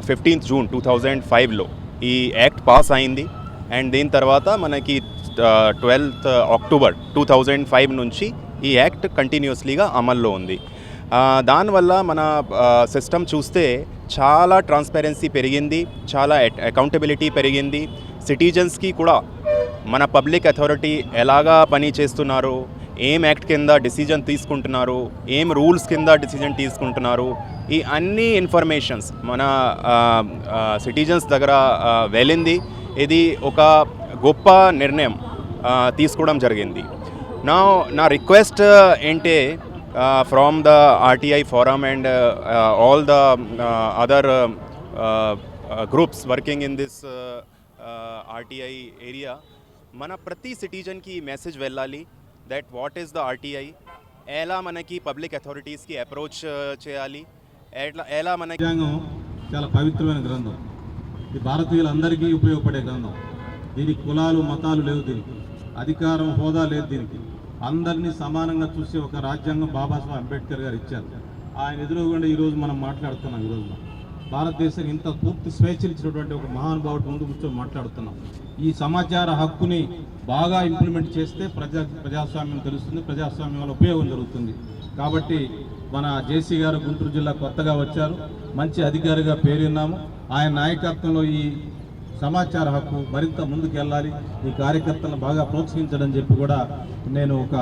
15th June 2005లో ఈ యాక్ట్ పాస్ అయింది. అండ్ దీని తర్వాత మనకి 12th October 2005 నుంచి ఈ యాక్ట్ కంటిన్యూస్లీగా అమల్లో ఉంది. దానివల్ల మన సిస్టమ్ చూస్తే చాలా ట్రాన్స్పరెన్సీ పెరిగింది, చాలా అకౌంటబిలిటీ పెరిగింది. సిటిజన్స్కి కూడా మన పబ్లిక్ అథారిటీ ఎలాగా పని చేస్తున్నారు, ఏం యాక్ట్ కింద డిసిజన్ తీసుకుంటున్నారు, ఏం రూల్స్ కింద డిసిజన్ తీసుకుంటున్నారు, ఈ అన్ని ఇన్ఫర్మేషన్స్ మన సిటిజన్స్ దగ్గర వెళ్ళింది. ఇది ఒక గొప్ప నిర్ణయం తీసుకోవడం జరిగింది. నా రిక్వెస్ట్ ఏంటే from the RTI forum and all the other groups working in this RTI area, మన ప్రతి సిటిజన్కి మెసేజ్ వెళ్ళాలి that what is the RTI, ఎలా మనకి పబ్లిక్ అథారిటీస్కి అప్రోచ్ చేయాలి, ఎలా మనకి. రాజ్యాంగం చాలా పవిత్రమైన గ్రంథం. ఇది భారతీయులందరికీ ఉపయోగపడే గ్రంథం. దీనికి కులాలు మతాలు లేవు, దీనికి అధికారం హోదా లేదు, దీనికి అందరినీ సమానంగా చూసే ఒక రాజ్యాంగం బాబాసాహెబ్ అంబేద్కర్ గారు ఇచ్చారు. ఆయన ఎదురుగుండా ఈరోజు మనం మాట్లాడుతున్నాం. ఈరోజు భారతదేశం ఇంత పూర్తి స్వేచ్ఛనిచ్చినటువంటి ఒక మహానుభావుడు ముందు కూర్చొని మాట్లాడుతున్నాం. ఈ సమాచార హక్కుని బాగా ఇంప్లిమెంట్ చేస్తే ప్రజాస్వామ్యం తెలుస్తుంది, ప్రజాస్వామ్యం వల్ల ఉపయోగం జరుగుతుంది. కాబట్టి మన జేసీ గారు గుంటూరు జిల్లా కొత్తగా వచ్చారు, మంచి అధికారిగా పేరున్నాము. ఆయన నాయకత్వంలో ఈ సమాచార హక్కు మరింత ముందుకు వెళ్ళాలి, ఈ కార్యకర్తలను బాగా ప్రోత్సహించడం చెప్పి కూడా నేను ఒక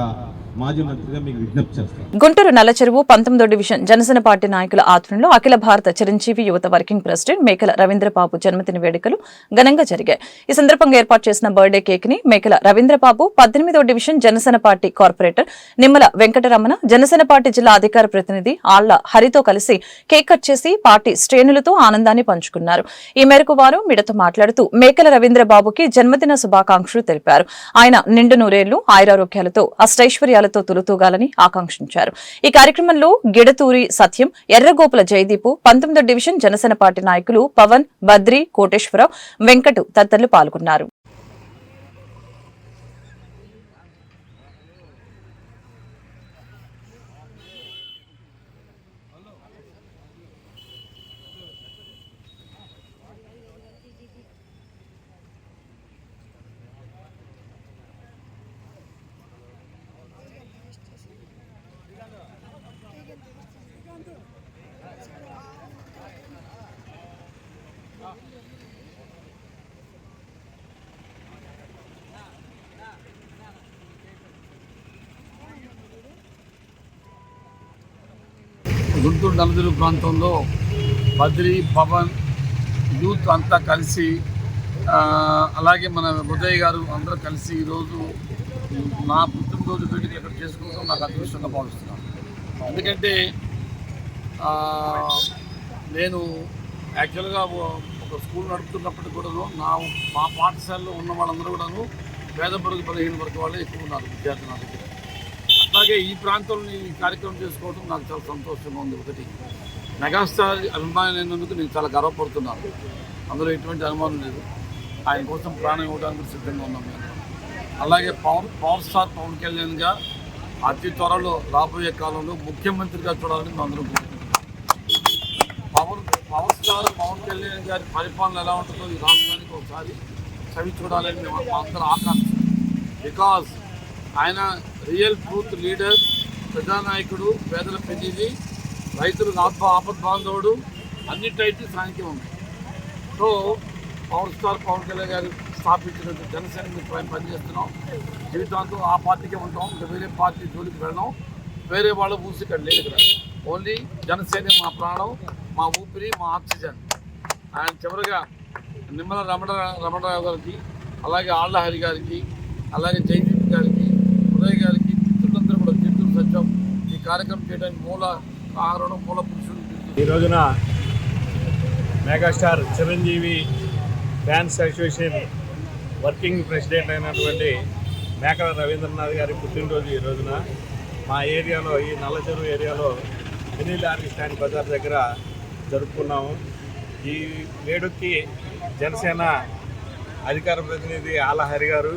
మాజీ మంత్రిగా మీకు విజ్ఞప్తి చేస్తాను. గుంటూరు నల్లచెరువు 19వ డివిజన్ జనసేన పార్టీ నాయకుల ఆధ్వర్యంలో అఖిల భారత చిరంజీవి యువత వర్కింగ్ ప్రెసిడెంట్ మేకల రవీంద్రబాబు జన్మదిన వేడుకలు ఘనంగా జరిగాయి. ఈ సందర్భంగా ఏర్పాటు చేసిన బర్త్డే కేక్ ని మేకల రవీంద్రబాబు, 18వ division Janasena party corporator Nimmala Venkataramana, Janasena party జిల్లా అధికార ప్రతినిధి ఆళ్ల హరితో కలిసి కేక్ కట్ చేసి పార్టీ శ్రేణులతో ఆనందాన్ని పంచుకున్నారు. ఈ మేరకు వారు మీడియాతో మాట్లాడుతూ మేకల రవీంద్రబాబుకి జన్మదిన శుభాకాంక్షలు తెలిపారు. ఆయన నిండు నూరేళ్లు ఆయురారోగ్యాలతో అష్టైశ్వర్యాలతో తులుతూగాలని ఆకాంక్షించారు. ఈ కార్యక్రమంలో గిడతూరి సత్యం, ఎర్రగోపుల జయదీపు, 19వ డివిజన్ జనసేన పార్టీ నాయకులు పవన్, బద్రి, కోటేశ్వరరావు, వెంకటు తదితరులు పాల్గొన్నారు. గుంటూరు నలుగురు ప్రాంతంలో బద్రి, పవన్, యూత్ అంతా కలిసి, అలాగే మన ఉదయ్ గారు అందరూ కలిసి ఈరోజు నా పుట్టినరోజు వేడుకలు ఇక్కడ చేసుకోవడం నాకు అదృష్టంగా భావిస్తున్నాను. ఎందుకంటే నేను యాక్చువల్గా ఒక స్కూల్ నడుపుతున్నప్పటికీ కూడాను మా పాఠశాలలో ఉన్న వాళ్ళందరూ కూడాను పేద బడుగు బలహీన వర్గం వాళ్ళే ఎక్కువ ఉన్నారు విద్యార్థుల దగ్గర. అట్లాగే ఈ ప్రాంతంలో ఈ కార్యక్రమం చేసుకోవడం నాకు చాలా సంతోషంగా ఉంది. ఒకటి మెగాస్టార్ అభిమానైనందుకు నేను చాలా గర్వపడుతున్నాను, అందులో ఎటువంటి అనుమానం లేదు. ఆయన కోసం ప్రాణం ఇవ్వడానికి సిద్ధంగా ఉన్నాం మేము. అలాగే పవర్ స్టార్ పవన్ కళ్యాణ్గా అతి త్వరలో రాబోయే కాలంలో ముఖ్యమంత్రిగా చూడాలని మేము అందరం కోరుకుంటున్నాం. పవర్ స్టార్ పవన్ కళ్యాణ్ గారి పరిపాలన ఎలా ఉంటుందో ఈ రాష్ట్రానికి ఒకసారి చవి చూడాలని మేము అందరం ఆకాంక్ష. బికాజ్ ఆయన రియల్ ట్రూత్ లీడర్, ప్రజానాయకుడు, పేదల ప్రతినిధి, రైతులకు ఆపద్ బాంధవుడు, అన్నిటైతే సాంఖ్యం ఉన్నాయి. So power star Pawan Kalyan గారు స్థాపించిన జనసేన పనిచేస్తున్నాం. జీవితాంతం ఆ పార్టీకే ఉంటాం, ఇంకా వేరే పార్టీ జోలికి వెళ్ళడం, వేరే వాళ్ళ ఊసి ఇక్కడ లేదు. ఇక్కడ ఓన్లీ జనసేన మా ప్రాణం, మా ఊపిరి, మా ఆక్సిజన్. ఆయన చివరిగా నిమ్మల రమణరావు గారికి, అలాగే ఆళ్ల హరి గారికి, అలాగే జయదీప్ గారికి, ఉదయ్ గారికి, మిత్రులందరూ కూడా గిడతూరి సత్యం ఈ కార్యక్రమం చేయడానికి మూల కారణం, మూల పురుషుడు. ఈ రోజున megastar Chiranjeevi fans association working president అయినటువంటి మేకల రవీంద్రనాథ్ గారి పుట్టినరోజు ఈ రోజున మా ఏరియాలో, ఈ నల్లచెరువు ఏరియాలో మినీ లారీ స్టాండ్ బజార్ దగ్గర జరుపుకున్నాము. ఈ వేడుకకి జనసేన అధికార ప్రతినిధి ఆళ్ల హరి గారు,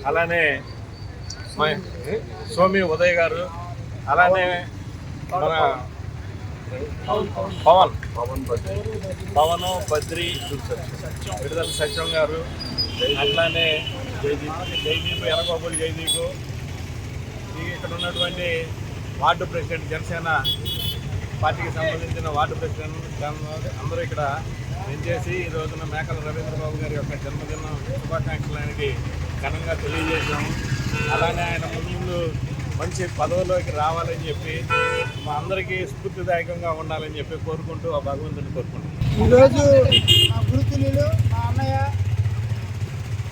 అలానే సోమి ఉదయ్ గారు, అలానే మన పవన్, బద్రి, విడుదల సత్యం గారు, అట్లానే జయదీప్, ఎర్రగోపుల జయదీపు, ఇక్కడ ఉన్నటువంటి వార్డు ప్రెసిడెంట్, జనసేన పార్టీకి సంబంధించిన వార్డు ప్రెసిడెంట్ అందరూ ఇక్కడ పెంచేసి ఈ రోజున మేకల రవీంద్రబాబు గారి యొక్క జన్మదిన శుభాకాంక్షలు ఆయనకి ఘనంగా తెలియజేశాము. అలానే ఆయన ముందు మంచి పదవిలోకి రావాలని చెప్పి మా అందరికీ స్ఫూర్తిదాయకంగా ఉండాలని చెప్పి కోరుకుంటూ ఆ భగవంతుని కోరుకుంటున్నాం. ఈరోజు మా గురుతులు మా అన్నయ్య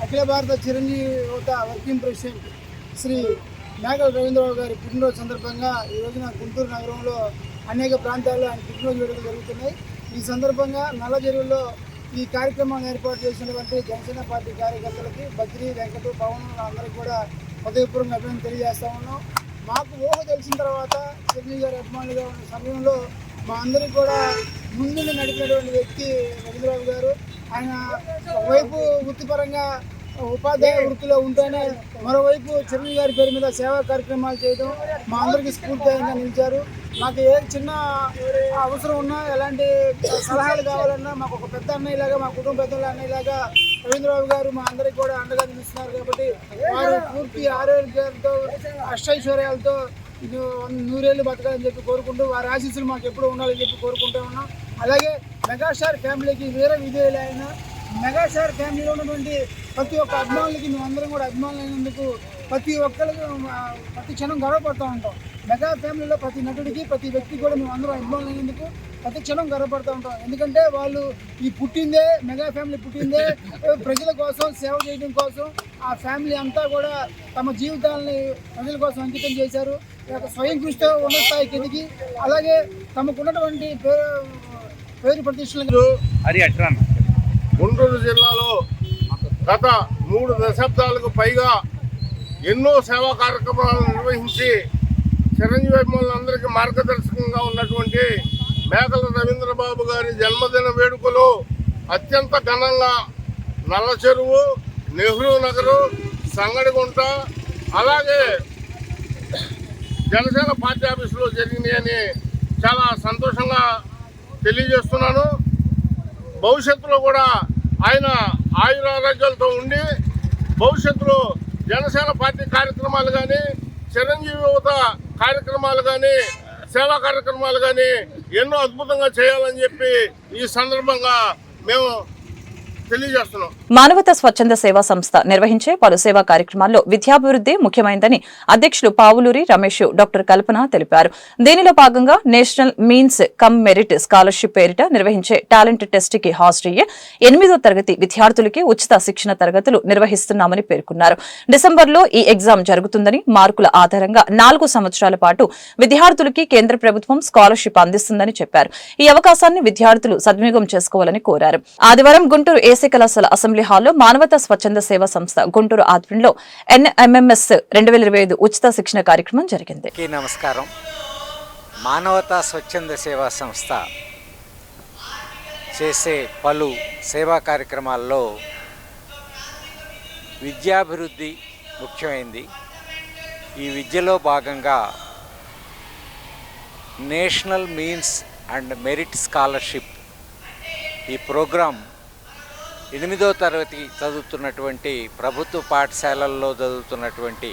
అఖిల భారత చిరంజీవి యువత వర్కింగ్ ప్రెసిడెంట్ శ్రీ మేకల రవీంద్రరావు గారి పుట్టినరోజు సందర్భంగా ఈ రోజున గుంటూరు నగరంలో అనేక ప్రాంతాల్లో ఆయన పుట్టినరోజు వేడుకలు జరుగుతున్నాయి. ఈ సందర్భంగా నల్లచెరువులో ఈ కార్యక్రమాన్ని ఏర్పాటు చేసినటువంటి జనసేన పార్టీ కార్యకర్తలకి బద్రి, వెంకట, పవన్ అందరికీ కూడా హృదయపూర్వక అభినందన తెలియజేస్తా ఉన్నాం. మాకు ఊహ తెలిసిన తర్వాత చిరంజీవి గారి అభిమానులుగా ఉన్న సమయంలో మా అందరికీ కూడా ముందుండి నడిపినటువంటి వ్యక్తి రవీంద్రరావు గారు. ఆయన ఒకవైపు వృత్తిపరంగా ఉపాధ్యాయ వృత్తిలో ఉంటేనే మరోవైపు చిరంజీవి గారి పేరు మీద సేవా కార్యక్రమాలు చేయడం మా అందరికీ స్ఫూర్తిదాయంగా నిలిచారు. మాకు ఏ చిన్న అవసరం ఉన్నా, ఎలాంటి సలహాలు కావాలన్నా మాకు ఒక పెద్ద అన్నయ్యలాగా, మా కుటుంబ పెద్దల అన్నయ్యలాగా రవీంద్రరావు గారు మా అందరికీ కూడా అండగా నిలుస్తున్నారు. కాబట్టి వారు పూర్తి ఆరోగ్యాలతో అష్టైశ్వర్యాలతో 100 ఏళ్ళు బతకాలని చెప్పి కోరుకుంటూ వారి ఆశీస్సులు మాకు ఎప్పుడూ ఉండాలని చెప్పి కోరుకుంటూ ఉన్నాం. అలాగే మెగాస్టార్ ఫ్యామిలీకి వీర విధేయులు అయిన మెగాస్టార్ ఫ్యామిలీలో ఉన్నటువంటి ప్రతి ఒక్క అభిమానులకి మేమందరం కూడా అభిమానులు అయినందుకు ప్రతి ఒక్కరికి ప్రతి క్షణం గర్వపడుతూ ఉంటాం. మెగా ఫ్యామిలీలో ప్రతి నటుడికి, ప్రతి వ్యక్తికి కూడా మేము అందరం అభిమానులు అయినందుకు ప్రతి క్షణం గర్వపడుతూ ఉంటాం. ఎందుకంటే వాళ్ళు పుట్టిందే, మెగా ఫ్యామిలీ పుట్టిందే ప్రజల కోసం, సేవ చేయడం కోసం. ఆ ఫ్యామిలీ అంతా కూడా తమ జీవితాలని ప్రజల కోసం అంకితం చేశారు. స్వయం కృషితో ఉన్నత స్థాయికి ఎదిగి అలాగే తమకున్నటువంటి పేరు ప్రతిష్టలు. గుంటూరు జిల్లాలో గత 3 దశాబ్దాలకు పైగా ఎన్నో సేవా కార్యక్రమాలను నిర్వహించి చిరంజీవి అభిమానులందరికీ మార్గదర్శకంగా ఉన్నటువంటి మేకల రవీంద్రబాబు గారి జన్మదిన వేడుకలు అత్యంత ఘనంగా నల్లచెరువు, నెహ్రూ నగరు, సంగడిగుంట అలాగే జనసేన పార్టీ ఆఫీసులో జరిగినాయని చాలా సంతోషంగా తెలియజేస్తున్నాను. భవిష్యత్తులో కూడా ఆయన ఆయురారోగ్యాలతో ఉండి భవిష్యత్తులో జనసేన పార్టీ కార్యక్రమాలు కానీ, చిరంజీవి యువత కార్యక్రమాలు కానీ, సేవా కార్యక్రమాలు కానీ ఎన్నో అద్భుతంగా చేయాలని చెప్పి ఈ సందర్భంగా మేము తెలియజేస్తున్నాం. మానవతా స్వచ్ఛంద సేవా సంస్థ నిర్వహించే పలు సేవా కార్యక్రమాల్లో విద్యాభివృద్ధి ముఖ్యమైనదని అధ్యక్షులు పావులూరి రమేష్, డాక్టర్ కల్పన తెలిపారు. దీనిలో భాగంగా national means come merit scholarship పేరిట నిర్వహించే టాలెంట్ టెస్ట్ కి హాజరయ్యే 8వ తరగతి విద్యార్థులకి ఉచిత శిక్షణ తరగతులు నిర్వహిస్తున్నామని పేర్కొన్నారు. డిసెంబర్లో ఈ ఎగ్జామ్ జరుగుతుందని, మార్కుల ఆధారంగా 4 సంవత్సరాల పాటు విద్యార్థులకి కేంద్ర ప్రభుత్వం స్కాలర్షిప్ అందిస్తుందని చెప్పారు. ఈ అవకాశాన్ని విద్యార్థులు సద్వినియోగం చేసుకోవాలని కోరారు. ఆదివారం గుంటూరు ఏసీ కళాశాల అసెంబ్లీ హాల్లో మానవతా స్వచ్ఛంద సేవా సంస్థ గుంటూరు ఆధ్వర్యంలో NMMS 2025 ఉచిత శిక్షణ కార్యక్రమం జరిగింది. నమస్కారం. మానవతా స్వచ్ఛంద సేవా సంస్థ చేసే పలు సేవా కార్యక్రమాల్లో విద్యాభివృద్ధి ముఖ్యమైంది. ఈ విద్యలో భాగంగా national means and merit scholarship ఈ ప్రోగ్రాం 8వ తరగతి చదువుతున్నటువంటి ప్రభుత్వ పాఠశాలల్లో చదువుతున్నటువంటి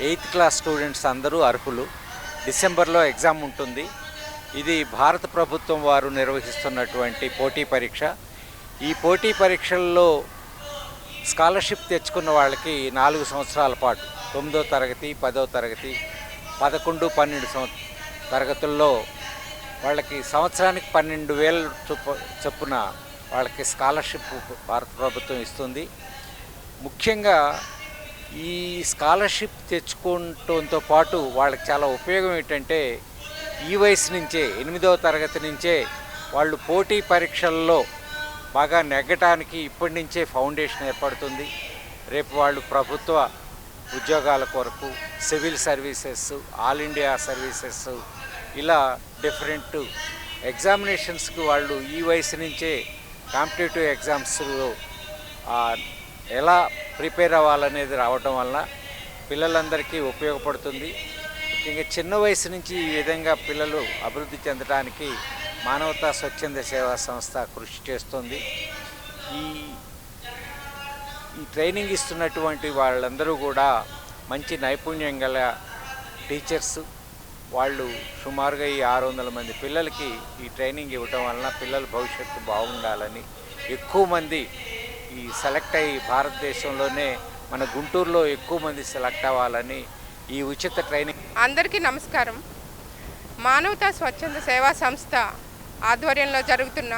8th క్లాస్ స్టూడెంట్స్ అందరూ అర్హులు. డిసెంబర్లో ఎగ్జామ్ ఉంటుంది. ఇది భారత ప్రభుత్వం వారు నిర్వహిస్తున్నటువంటి పోటీ పరీక్ష. ఈ పోటీ పరీక్షల్లో స్కాలర్షిప్ తెచ్చుకున్న వాళ్ళకి 4 సంవత్సరాల పాటు 9వ తరగతి, 10వ తరగతి, 11, 12 తరగతుల్లో వాళ్ళకి సంవత్సరానికి 12,000 చొప్పున వాళ్ళకి స్కాలర్షిప్ భారత ప్రభుత్వం ఇస్తుంది. ముఖ్యంగా ఈ స్కాలర్షిప్ తెచ్చుకోవడంతో పాటు వాళ్ళకి చాలా ఉపయోగం ఏంటంటే ఈ వయసు నుంచే 8వ తరగతి నుంచే వాళ్ళు పోటీ పరీక్షల్లో బాగా నెగ్గటానికి ఇప్పటి నుంచే ఫౌండేషన్ ఏర్పడుతుంది. రేపు వాళ్ళు ప్రభుత్వ ఉద్యోగాల కొరకు, civil services, all India services ఇలా డిఫరెంట్ ఎగ్జామినేషన్స్కి వాళ్ళు ఈ వయసు నుంచే కాంపిటేటివ్ ఎగ్జామ్స్లో ఎలా ప్రిపేర్ అవ్వాలనేది రావడం వల్ల పిల్లలందరికీ ఉపయోగపడుతుంది. ముఖ్యంగా చిన్న వయసు నుంచి ఈ విధంగా పిల్లలు అభివృద్ధి చెందడానికి మానవతా స్వచ్ఛంద సేవా సంస్థ కృషి చేస్తుంది. ఈ ట్రైనింగ్ ఇస్తున్నటువంటి వాళ్ళందరూ కూడా మంచి నైపుణ్యం గల టీచర్స్. వాళ్ళు సుమారుగా ఈ 600 మంది పిల్లలకి ఈ ట్రైనింగ్ ఇవ్వటం వలన పిల్లల భవిష్యత్తు బాగుండాలని ఎక్కువ మంది ఈ సెలెక్ట్ అయ్యి భారతదేశంలోనే మన గుంటూరులో ఎక్కువ మంది సెలెక్ట్ అవ్వాలని ఈ ఉచిత ట్రైనింగ్. అందరికీ నమస్కారం. మానవతా స్వచ్ఛంద సేవా సంస్థ ఆధ్వర్యంలో జరుగుతున్న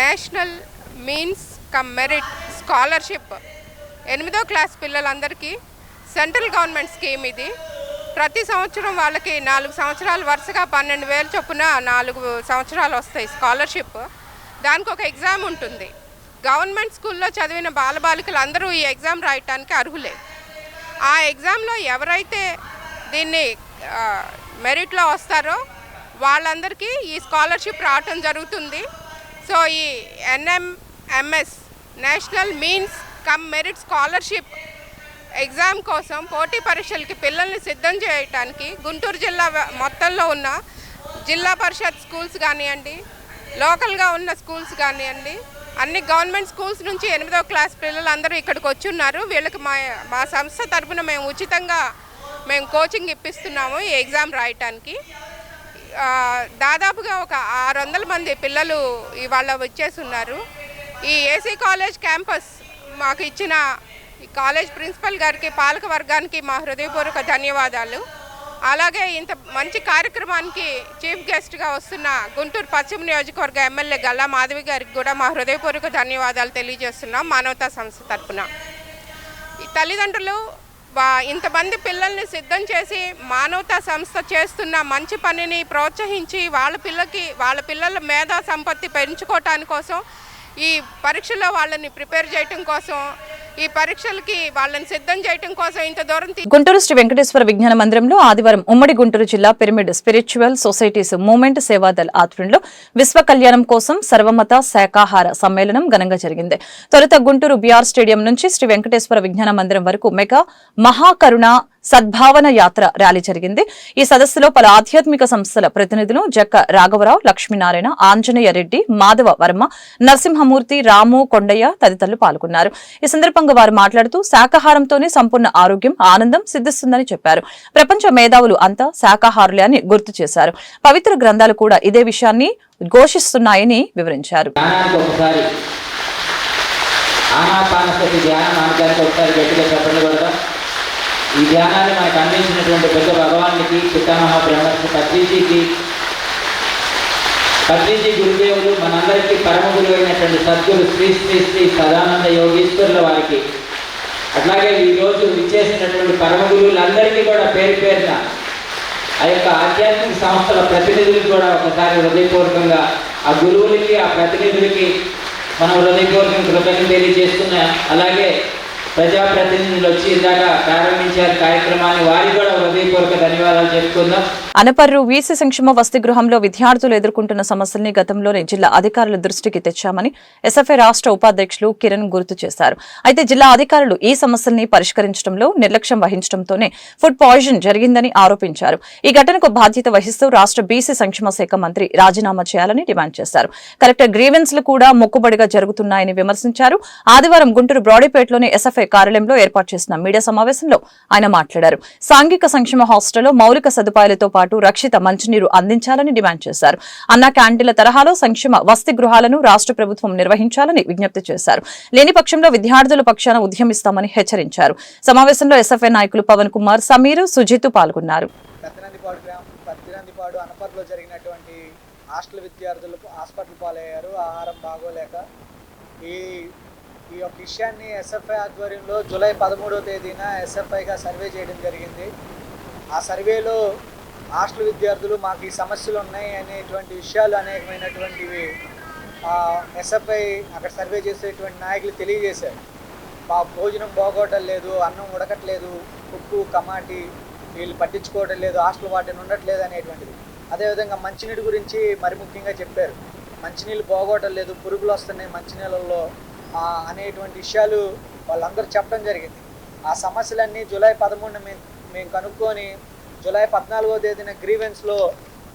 national means come merit scholarship 8వ క్లాస్ పిల్లలందరికీ సెంట్రల్ గవర్నమెంట్ స్కీమ్ ఇది. ప్రతి సంవత్సరం వాళ్ళకి 4 సంవత్సరాలు వరుసగా 12,000 చొప్పున 4 సంవత్సరాలు వస్తాయి స్కాలర్షిప్. దానికి ఒక ఎగ్జామ్ ఉంటుంది. గవర్నమెంట్ స్కూల్లో చదివిన బాలబాలికలు అందరూ ఈ ఎగ్జామ్ రాయటానికి అర్హులే. ఆ ఎగ్జామ్లో ఎవరైతే దీన్ని మెరిట్లో వస్తారో వాళ్ళందరికీ ఈ స్కాలర్షిప్ రావటం జరుగుతుంది. సో ఈ NMMS national means come merit scholarship exam కోసం పోటీ పరీక్షలకి పిల్లల్ని సిద్ధం చేయడానికి గుంటూరు జిల్లా మొత్తంలో ఉన్న జిల్లా పరిషత్ స్కూల్స్ కానివ్వండి, లోకల్గా ఉన్న స్కూల్స్ కానివ్వండి, అన్ని గవర్నమెంట్ స్కూల్స్ నుంచి 8వ క్లాస్ పిల్లలందరూ ఇక్కడికి వచ్చి ఉన్నారు. వీళ్ళకి మా సంస్థ తరఫున మేము ఉచితంగా కోచింగ్ ఇప్పిస్తున్నాము ఈ ఎగ్జామ్ రాయటానికి. దాదాపుగా ఒక 600 మంది పిల్లలు ఇవాళ వచ్చేసి ఉన్నారు. ఈ ఏసీ కాలేజ్ క్యాంపస్ మాకు ఇచ్చిన ఈ కాలేజ్ ప్రిన్సిపల్ గారికి, పాలక వర్గానికి మా హృదయపూర్వక ధన్యవాదాలు. అలాగే ఇంత మంచి కార్యక్రమానికి చీఫ్ గెస్ట్గా వస్తున్న గుంటూరు పశ్చిమ నియోజకవర్గ ఎమ్మెల్యే గల్లా మాధవి గారికి కూడా మా హృదయపూర్వక ధన్యవాదాలు తెలియజేస్తున్నాం మానవతా సంస్థ తరఫున. ఈ తల్లిదండ్రులు ఇంతమంది పిల్లల్ని సిద్ధం చేసి మానవతా సంస్థ చేస్తున్న మంచి పనిని ప్రోత్సహించి వాళ్ళ పిల్లల మేధా సంపత్తి పెంచుకోవటాని కోసం, ఈ పరీక్షలో వాళ్ళని ప్రిపేర్ చేయటం కోసం, ఈ పరీక్షలకి వాళ్ళని సిద్ధం చేయటం కోసం ఇంత దూరం గుంటూరు శ్రీ వెంకటేశ్వర విజ్ఞాన మందిరంలో ఆదివారం ఉమ్మడి గుంటూరు జిల్లా pyramid spiritual societies movement Seva Dal ఆధ్వర్యంలో విశ్వ కళ్యాణం కోసం సర్వమత శాకాహార సమ్మేళనం ఘనంగా జరిగింది. తొలుత గుంటూరు బిఆర్ స్టేడియం నుంచి శ్రీ వెంకటేశ్వర విజ్ఞాన మందిరం వరకు మెగా మహాకరుణ సద్భావన యాత్ర ర్యాలీ జరిగింది. ఈ సదస్సులో పలు ఆధ్యాత్మిక సంస్థల ప్రతినిధులు జక్క రాఘవరావు, లక్ష్మీనారాయణ, ఆంజనేయ రెడ్డి, మాధవ వర్మ, నరసింహమూర్తి, రాము, కొండయ్య తదితరులు పాల్గొన్నారు. ఈ సందర్భంగా వారు మాట్లాడుతూ శాకాహారంతోనే సంపూర్ణ ఆరోగ్యం, ఆనందం సిద్ధిస్తుందని చెప్పారు. ప్రపంచ మేధావులు అంతా శాకాహారులే అని గుర్తు చేశారు. పవిత్ర గ్రంథాలు కూడా ఇదే విషయాన్ని ఘోషిస్తున్నాయని వివరించారు. ఈ ధ్యానాన్ని మనకు అందించినటువంటి పెద్ద భగవానికి, పితామహ బ్రహ్మర్షి పత్రిజీ గురుదేవులు, మనందరికీ పరమ గురువు అయినటువంటి సద్గురు శ్రీ శ్రీ శ్రీ సదానంద యోగీశ్వరుల వారికి, అట్లాగే ఈరోజు విచ్చేసినటువంటి పరమ గురువులందరికీ కూడా పేరు పేరున ఆ యొక్క ఆధ్యాత్మిక సంస్థల ప్రతినిధులకు కూడా ఒకసారి హృదయపూర్వకంగా ఆ గురువులకి, ఆ ప్రతినిధులకి మనం హృదయపూర్వకంగా కృతజ్ఞతలు తెలియజేస్తున్నా. అలాగే ప్రజాప్రతినిధులు వచ్చి ఇందాక ప్రారంభించారు కార్యక్రమాన్ని, వారికి కూడా హృదయపూర్వక ధన్యవాదాలు చెప్పుకుందాం. అనపర్రు వీసీ సంక్షేమ వసతి గృహంలో విద్యార్థులు ఎదుర్కొంటున్న సమస్యల్ని గతంలోనే జిల్లా అధికారుల దృష్టికి తెచ్చామని ఎస్ఎఫ్ఐ రాష్ట్ర ఉపాధ్యక్షులు కిరణ్ గుర్తు చేశారు. అయితే జిల్లా అధికారులు ఈ సమస్యల్ని పరిష్కరించడంలో నిర్లక్ష్యం వహించడంతోనే ఫుడ్ పాయిజన్ జరిగిందని ఆరోపించారు. ఈ ఘటనకు బాధ్యత వహిస్తూ రాష్ట్ర బీసీ సంక్షేమ శాఖ మంత్రి రాజీనామా చేయాలని డిమాండ్ చేశారు. కలెక్టర్ గ్రీవెన్స్లు కూడా మొక్కుబడిగా జరుగుతున్నాయని విమర్శించారు. ఆదివారం గుంటూరు బ్రాడీపేటలోని ఎస్ఎఫ్ఐ కార్యాలయంలో ఏర్పాటు చేసిన మీడియా సమావేశంలో ఆయన మాట్లాడారు. సాంఘిక సంక్షేమ హాస్టల్లో మౌలిక సదుపాయాలతో పాటు రక్షిత మంచినీరు అందించాలని డిమాండ్ చేశారు. అన్నా క్యాంటీన్ల తరహాలో సంక్షేమ వసతి గృహాలను రాష్ట్ర ప్రభుత్వం నిర్వహించాలని విజ్ఞప్తి చేశారు. లేని పక్షంలో విద్యార్థుల పక్షాన ఉద్యమిస్తామని హెచ్చరించారు. సమావేశంలో ఎస్ఎఫ్ఐ నాయకులు పవన్ కుమార్, సమీర్, సుజిత్ పాల్గొన్నారు. అనపర్లో జరిగినటువంటి హాస్టల్ విద్యార్థులకు హాస్పిటల్ పాలయ్యారు, ఆహారం బాగోలేక. ఈ యొక్క విషయాన్ని ఎస్ఎఫ్ఐ ఆధ్వర్యంలో జూలై 13వ తేదీన ఎస్ఎఫ్ఐగా సర్వే చేయడం జరిగింది. ఆ సర్వేలో హాస్టల్ విద్యార్థులు మాకు ఈ సమస్యలు ఉన్నాయి అనేటువంటి విషయాలు అనేకమైనటువంటివి ఎస్ఎఫ్ఐ అక్కడ సర్వే చేసేటువంటి నాయకులు తెలియజేశారు. మా భోజనం బాగోవటం లేదు, అన్నం ఉడకట్లేదు, ఉప్పు కమాటి వీళ్ళు పట్టించుకోవటం లేదు, హాస్టల్ వాటిని ఉండట్లేదు అనేటువంటిది. అదేవిధంగా మంచినీటి గురించి మరి ముఖ్యంగా చెప్పారు. మంచినీళ్ళు బాగోవటం లేదు, పురుగులు వస్తున్నాయి మంచినీళ్ళల్లో అనేటువంటి విషయాలు వాళ్ళందరూ చెప్పడం జరిగింది. ఆ సమస్యలన్నీ జూలై 13న మేము కనుక్కొని జూలై 14వ తేదీన గ్రీవెన్స్లో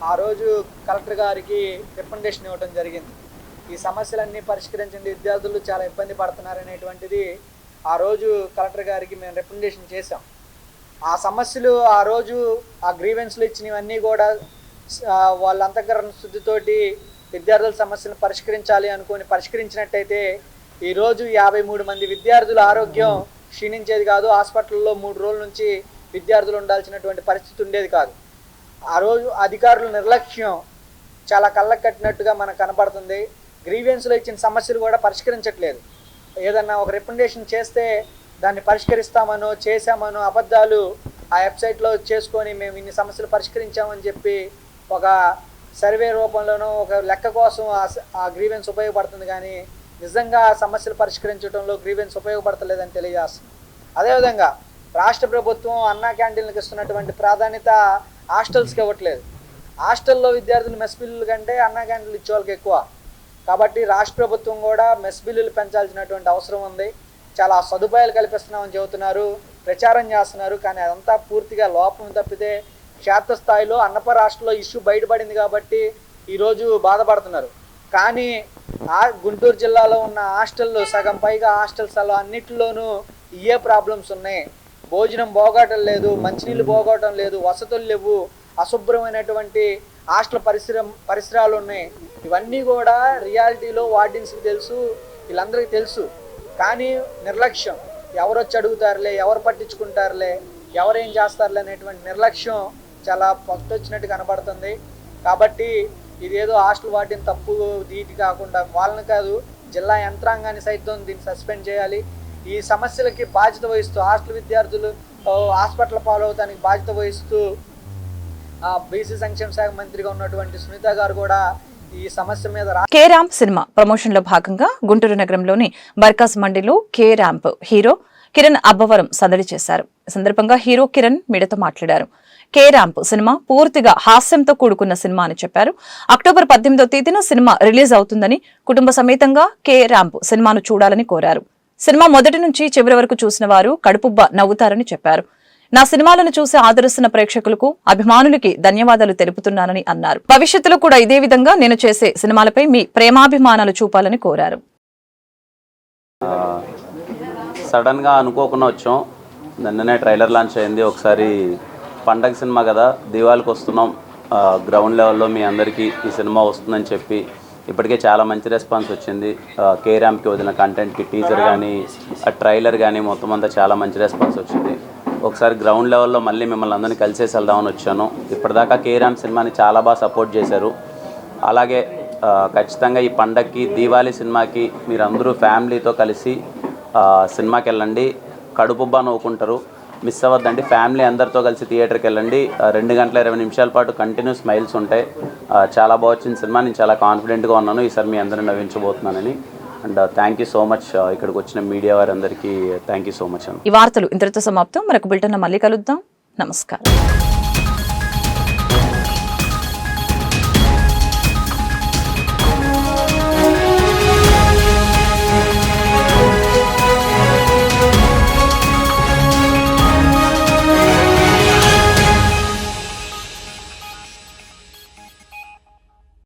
ఆ రోజు కలెక్టర్ గారికి రికమెండేషన్ ఇవ్వడం జరిగింది. ఈ సమస్యలన్నీ పరిష్కరించండి, విద్యార్థులు చాలా ఇబ్బంది పడుతున్నారనేటువంటిది ఆ రోజు కలెక్టర్ గారికి మేము రికమెండేషన్ చేశాం. ఆ సమస్యలు ఆ రోజు ఆ గ్రీవెన్స్లో ఇచ్చినవన్నీ కూడా వాళ్ళ అంతఃకరణ శుద్ధితోటి విద్యార్థుల సమస్యలను పరిష్కరించాలి అనుకొని పరిష్కరించినట్టయితే ఈరోజు 53 మంది విద్యార్థుల ఆరోగ్యం క్షీణించేది కాదు. హాస్పిటల్లో 3 రోజుల నుంచి విద్యార్థులు ఉండాల్సినటువంటి పరిస్థితి ఉండేది కాదు. ఆ రోజు అధికారుల నిర్లక్ష్యం చాలా కళ్ళకు కట్టినట్టుగా మనకు కనపడుతుంది. గ్రీవెన్స్లో ఇచ్చిన సమస్యలు కూడా పరిష్కరించట్లేదు. ఏదన్నా ఒక రికమెండేషన్ చేస్తే దాన్ని పరిష్కరిస్తామనో చేశామనో అబద్ధాలు ఆ వెబ్సైట్లో చేసుకొని మేము ఇన్ని సమస్యలు పరిష్కరించామని చెప్పి ఒక సర్వే రూపంలోనో ఒక లెక్క కోసం ఆ గ్రీవెన్స్ ఉపయోగపడుతుంది, కానీ నిజంగా ఆ సమస్యలు పరిష్కరించడంలో గ్రీవెన్స్ ఉపయోగపడతలేదని తెలియజేస్తుంది. అదేవిధంగా రాష్ట్ర ప్రభుత్వం అన్నా క్యాంటీన్లకు ఇస్తున్నటువంటి ప్రాధాన్యత హాస్టల్స్కి ఇవ్వట్లేదు. హాస్టల్లో విద్యార్థులు మెస్ బిల్లుల కంటే అన్నా క్యాంటీన్లు ఇచ్చే వాళ్ళకి ఎక్కువ. కాబట్టి రాష్ట్ర ప్రభుత్వం కూడా మెస్ బిల్లులు పెంచాల్సినటువంటి అవసరం ఉంది. చాలా సదుపాయాలు కల్పిస్తున్నామని చెబుతున్నారు, ప్రచారం చేస్తున్నారు, కానీ అదంతా పూర్తిగా లోపం తప్పితే క్షేత్రస్థాయిలో అన్నపూర్ణ హాస్టల్లో ఇష్యూ బయటపడింది కాబట్టి ఈరోజు బాధపడుతున్నారు. కానీ గుంటూరు జిల్లాలో ఉన్న హాస్టల్లో సగం పైగా హాస్టల్స్లో అన్నిటిలోనూ ఇవే ప్రాబ్లమ్స్ ఉన్నాయి. భోజనం పోగొట్టడం లేదు, మంచినీళ్ళు పోగొట్టడం లేదు, వసతులు లేవు, అశుభ్రమైనటువంటి హాస్టల్ పరిసరాలు ఉన్నాయి. ఇవన్నీ కూడా రియాలిటీలో వార్డెన్స్కి తెలుసు, వీళ్ళందరికీ తెలుసు. కానీ నిర్లక్ష్యం, ఎవరు వచ్చి అడుగుతారులే, ఎవరు పట్టించుకుంటారులే, ఎవరేం చేస్తారులే అనేటువంటి నిర్లక్ష్యం చాలా పట్టొచ్చినట్టు కనబడుతుంది. కాబట్టి ఇదేదో హాస్టల్ వార్డెన్ తప్పు దీటి కాకుండా వాళ్ళని కాదు, జిల్లా యంత్రాంగాన్ని సైతం దీన్ని సస్పెండ్ చేయాలి. ఈ సమస్యలకి బాధ్యత వహిస్తూ హాస్టల్ విద్యార్థులు హాస్పిటల్ పాలవటానికి బాధ్యత వహిస్తూ బీసీ సంక్షేమ శాఖ మంత్రిగా ఉన్నటువంటి సునీత గారు కూడా ఈ సమస్య మీద కే ర్యాంప్ సినిమా ప్రమోషన్ లో భాగంగా గుంటూరు నగరంలోని బర్కాస్ మండిలో K ramp hero Kiran Abbavaram సందడి చేశారు. ఈ సందర్భంగా హీరో కిరణ్ మీడియాతో మాట్లాడారు. కే ర్యాంప్ సినిమా పూర్తిగా హాస్యంతో కూడుకున్న సినిమా అని చెప్పారు. అక్టోబర్ 18వ తేదీన సినిమా రిలీజ్ అవుతుందని, కుటుంబ సమేతంగా కే ర్యాంప్ సినిమాను చూడాలని కోరారు. సినిమా మొదటి నుంచి చివరి వరకు చూసిన వారు కడుపుబ్బ నవ్వుతారని చెప్పారు. నా సినిమాలను చూసి ఆదరిస్తున్న ప్రేక్షకులకు, అభిమానులకి ధన్యవాదాలు తెలుపుతున్నానని అన్నారు. భవిష్యత్తులో కూడా ఇదే విధంగా నేను చేసే సినిమాలపై మీ ప్రేమాభిమానాలు చూపాలని కోరారు. సడన్గా అనుకోకుండా వచ్చాం, నిన్ననే ట్రైలర్ లాంచ్ అయింది. ఒకసారి పండగ సినిమా కదా, దివాళికి వస్తున్నాం, గ్రౌండ్ లెవెల్లో మీ అందరికీ ఈ సినిమా వస్తుందని చెప్పి ఇప్పటికే చాలా మంచి రెస్పాన్స్ వచ్చింది. కే ర్యాంప్కి వదిలిన కంటెంట్కి, టీజర్ కానీ ట్రైలర్ కానీ మొత్తం అంతా చాలా మంచి రెస్పాన్స్ వచ్చింది. ఒకసారి గ్రౌండ్ లెవెల్లో మళ్ళీ మిమ్మల్ని అందరినీ కలిసేసి వెళ్దామని వచ్చాను. ఇప్పటిదాకా కే ర్యాంప్ సినిమాని చాలా బాగా సపోర్ట్ చేశారు. అలాగే ఖచ్చితంగా ఈ పండగకి, దీవాళీ సినిమాకి మీరందరూ ఫ్యామిలీతో కలిసి సినిమాకి వెళ్ళండి, కడుపుబ్బా నవ్వుకుంటారు. మిస్ అవ్వద్దండి, ఫ్యామిలీ అందరితో కలిసి థియేటర్కి వెళ్ళండి. 2 గంటల 20 నిమిషాల పాటు కంటిన్యూ స్మైల్స్ ఉంటాయి. చాలా బాగా వచ్చిన సినిమా, నేను చాలా కాన్ఫిడెంట్గా ఉన్నాను ఈసారి మీ అందరిని నవ్వించబోతున్నానని. And thank you so much ఇక్కడికి వచ్చిన మీడియా వారందరికీ థ్యాంక్ యూ సో మచ్. ఈ వార్తలు ఇంతటితో సమాప్తం. మరొక బులెటిన్ మళ్ళీ కలుద్దాం. నమస్కారం.